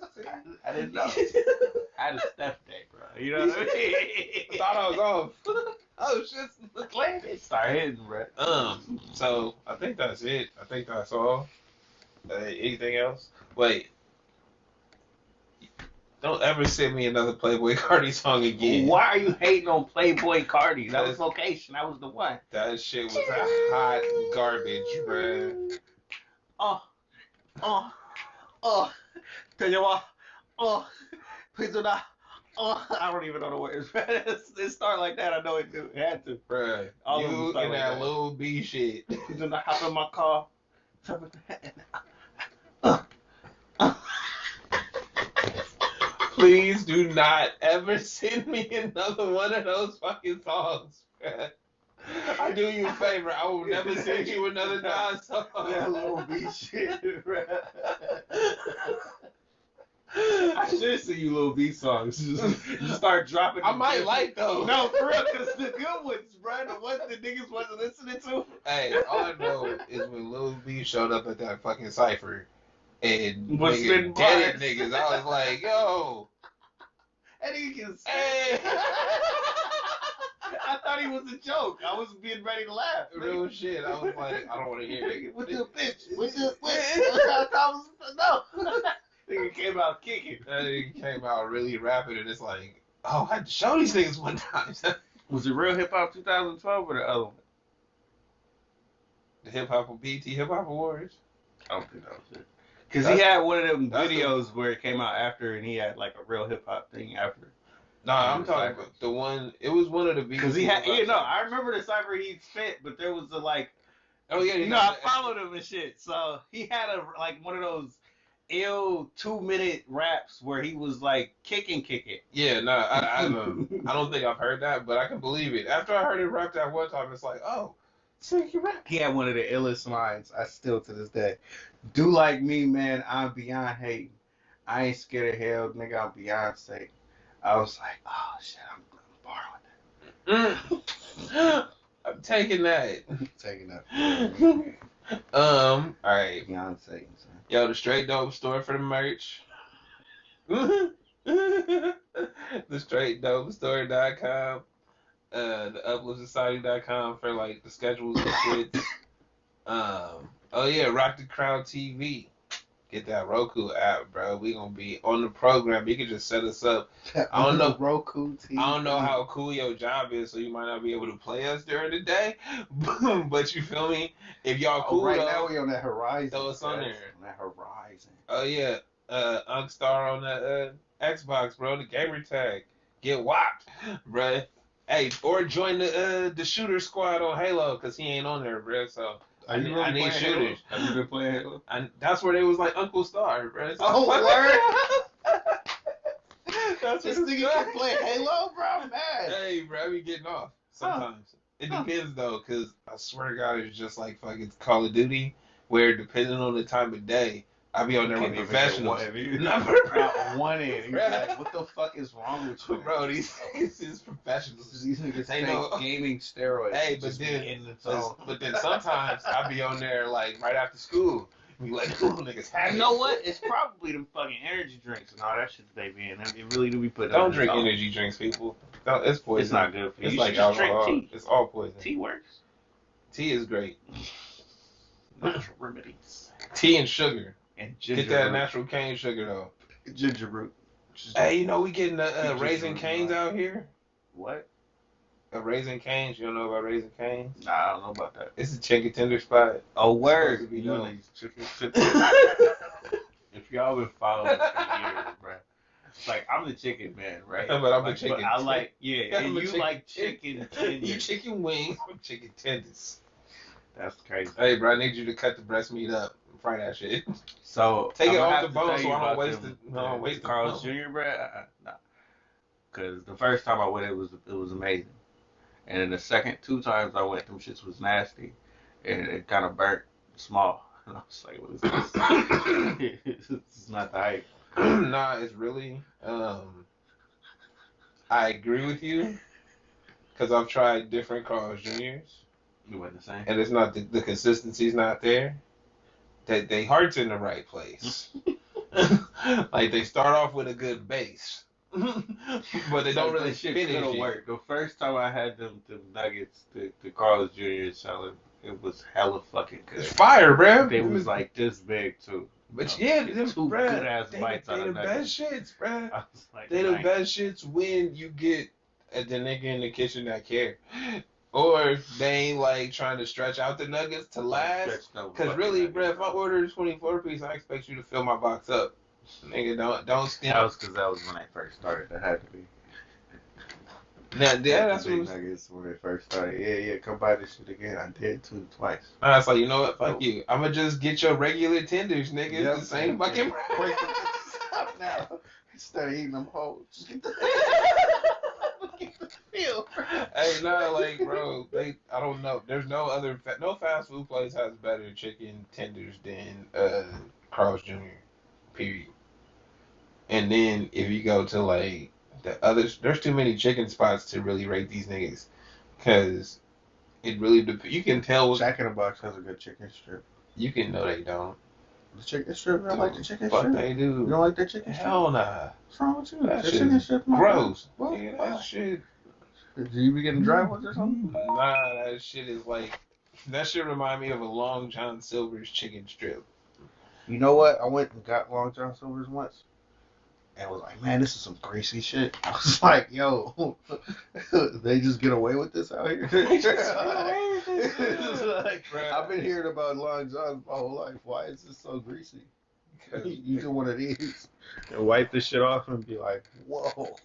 I didn't know. I had a Steph day, bro. You know what I mean? Thought I was off. Oh shit, look like It started hitting, bro. So I think that's it. I think that's all. Anything else? Wait. Don't ever send me another Playboy Cardi song again. Why are you hating on Playboy Cardi? That was location. That was the one. That shit was a hot garbage, bruh. Tell you what. Please do not. I don't even know the words. It started like that. I know it do. It had to. Bruh, All of them you start and like that that. little B shit. Please do not hop in my car. Please do not ever send me another one of those fucking songs, bruh. I do you a favor. I will never send you another Nas song. That little B shit, bro. I should sing you little B songs. Just start dropping. I might like those. No, for real, because the good ones, bro. The ones that niggas wasn't listening to. Hey, all I know is when Lil B showed up at that fucking cipher and Was spitting dead bars. niggas, I was like, yo, That nigga can sing. hey. I thought he was a joke. I was being ready to laugh. Real shit. I was like, I don't want to hear it. With the bitch. With the bitch. No. Nigga came out kicking. That nigga came out really rapping, and it's like, oh, I had to show these niggas one time. Was it Real Hip Hop 2012 or the other one? The Hip Hop BT Hip Hop Awards. I don't think that was it. Because he had one of them videos where it came out after, and he had like a Real Hip Hop thing after. Nah, I'm talking about the one. It was one of the Because he had, I remember the cipher he spit, but there was a like. Oh yeah, I followed him and shit. So he had one of those ill 2-minute raps where he was like kicking. Yeah, no, I don't think I've heard that, but I can believe it. After I heard it rap that one time, it's like, oh, He had one of the illest lines. I still to this day. Do like me, man. I'm beyond hating. I ain't scared of hell, nigga. I'm Beyonce. I was like, oh shit, I'm borrowing I'm taking that. that. Taking that. All right. Beyonce. Son. Yo, the Straight Dope store for the merch. the StraightDopeStore.com. The UpliftsSociety.com for like the schedules and shit. Oh yeah, Rock the Crowd TV. Get that Roku app, bro. We gonna be on the program. You can just set us up. I don't know. Roku TV. I don't know how cool your job is, so you might not be able to play us during the day. But you feel me? If y'all cool, right though, now we on that horizon. throw us on there. On that horizon. Oh yeah, Unkstar on the Xbox, bro. The gamer tag. Get whopped, bro. Hey, or join the shooter squad on Halo, cause he ain't on there, bro. So I need shooters. Have you been playing Halo? That's where they was like Uncle Star, bro. So Oh, word. That's This what nigga can play Halo, bro. I'm mad. Hey, bro, I be getting off sometimes. It depends though, cause I swear to God, it's just like fucking Call of Duty, where depending on the time of day, I be on there with professionals. Not one in. He's like, what the fuck is wrong with you? Bro, these is professionals. These niggas Ain't take gaming steroids. Hey, but then sometimes I be on there like right after school. Be like, cool niggas have You know what? It's probably them fucking energy drinks and all that shit that they be in. It really do be put. Don't drink energy drinks, people. It's poison. It's not good for you. It's You like should just drink alcohol. tea. It's all poison. Tea works. Tea is great. Natural remedies. Tea and sugar. And ginger Get that root. natural cane sugar though. Ginger root. Hey, you know we getting the Ginger Raisin root, Canes right. out here. What? Raisin Canes. You don't know about Raisin Canes? Nah, I don't know about that. It's a chicken tender spot. Oh, Supposed word. to be You know known. these chicken If y'all been following us for years, bro. It's like, I'm the chicken man, right? But I'm a Like, chicken. But I like, yeah, I'm and a you chicken- like chicken tenders. You chicken wings. I'm chicken tenders. That's crazy. Hey, bro, I need you to cut the breast meat up and fry that shit. So Take it I'ma off have the to bone tell so you I don't about waste them, the- I don't waste the Carl's bone. Jr. bread. Nah, because the first time I went, it was amazing, and then the second two times I went, them shits was nasty, and it kind of burnt small. And I was like, what is this? It's not the hype. Nah, it's really. I agree with you because I've tried different Carl's Juniors, You wasn't the same. and it's not the consistency's not there. That they heart's in the right place. Like they start off with a good base, but they don't really shit finish could've it. worked. The first time I had them nuggets, the Carl's Jr. salad, it was hella fucking good. It's fire, bro. They was like this big too. But You yeah, know, them, two bruh, good-ass bites they out the of nuggets. best shits, bruh. I was like, They the nice. best shits when you get the nigga in the kitchen that care. Or they ain't like trying to stretch out the nuggets to last. Stretched out Cause fucking really, nuggets, bruh, if I order a 24 piece, I expect you to fill my box up. Nigga, don't stem. That was because that was when I first started. That had to be. Yeah, that's the what big nuggets when they first started. Yeah, come buy this shit again. I did twice. I was like, you know what? Fuck you. I'ma just get your regular tenders, nigga. Yep. It's the same fucking Break them. Stop now. Instead of eating them whole. Just get the feel. Hey, no, like, bro, I don't know. There's no other, no fast food place has better chicken tenders than Carl's Jr. Period. And then if you go to like the others, there's too many chicken spots to really rate these niggas, cause it really you can tell. Jack in the Box has a good chicken strip. You can know they don't. The chicken strip? You don't like the chicken Fuck strip? they do. You don't like that chicken strip? Hell nah. What's wrong with you? That The shit chicken is strip not gross. good. What? Nigga, Why? that shit. Did you be getting dry ones or something? Nah, that shit is like. That shit remind me of a Long John Silver's chicken strip. You know what? I went and got Long John Silver's once. And was like, man, this is some greasy shit. I was like, yo, they just get away with this out here? It's like, I've been hearing about Long John my whole life. Why is this so greasy? You do one of these and wipe this shit off and be like, whoa.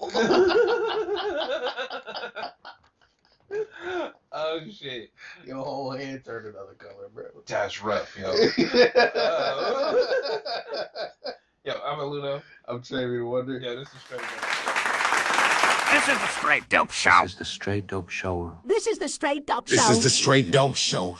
Oh shit. Your whole hand turned another color, bro. That's rough, yo. Yo, I'm a Ludo. I'm Stevie Wonder. Yeah, this is straight up. This is the Straight Dope Show. This is the Straight Dope Show. This is the Straight Dope Show. This is the Straight Dope Show.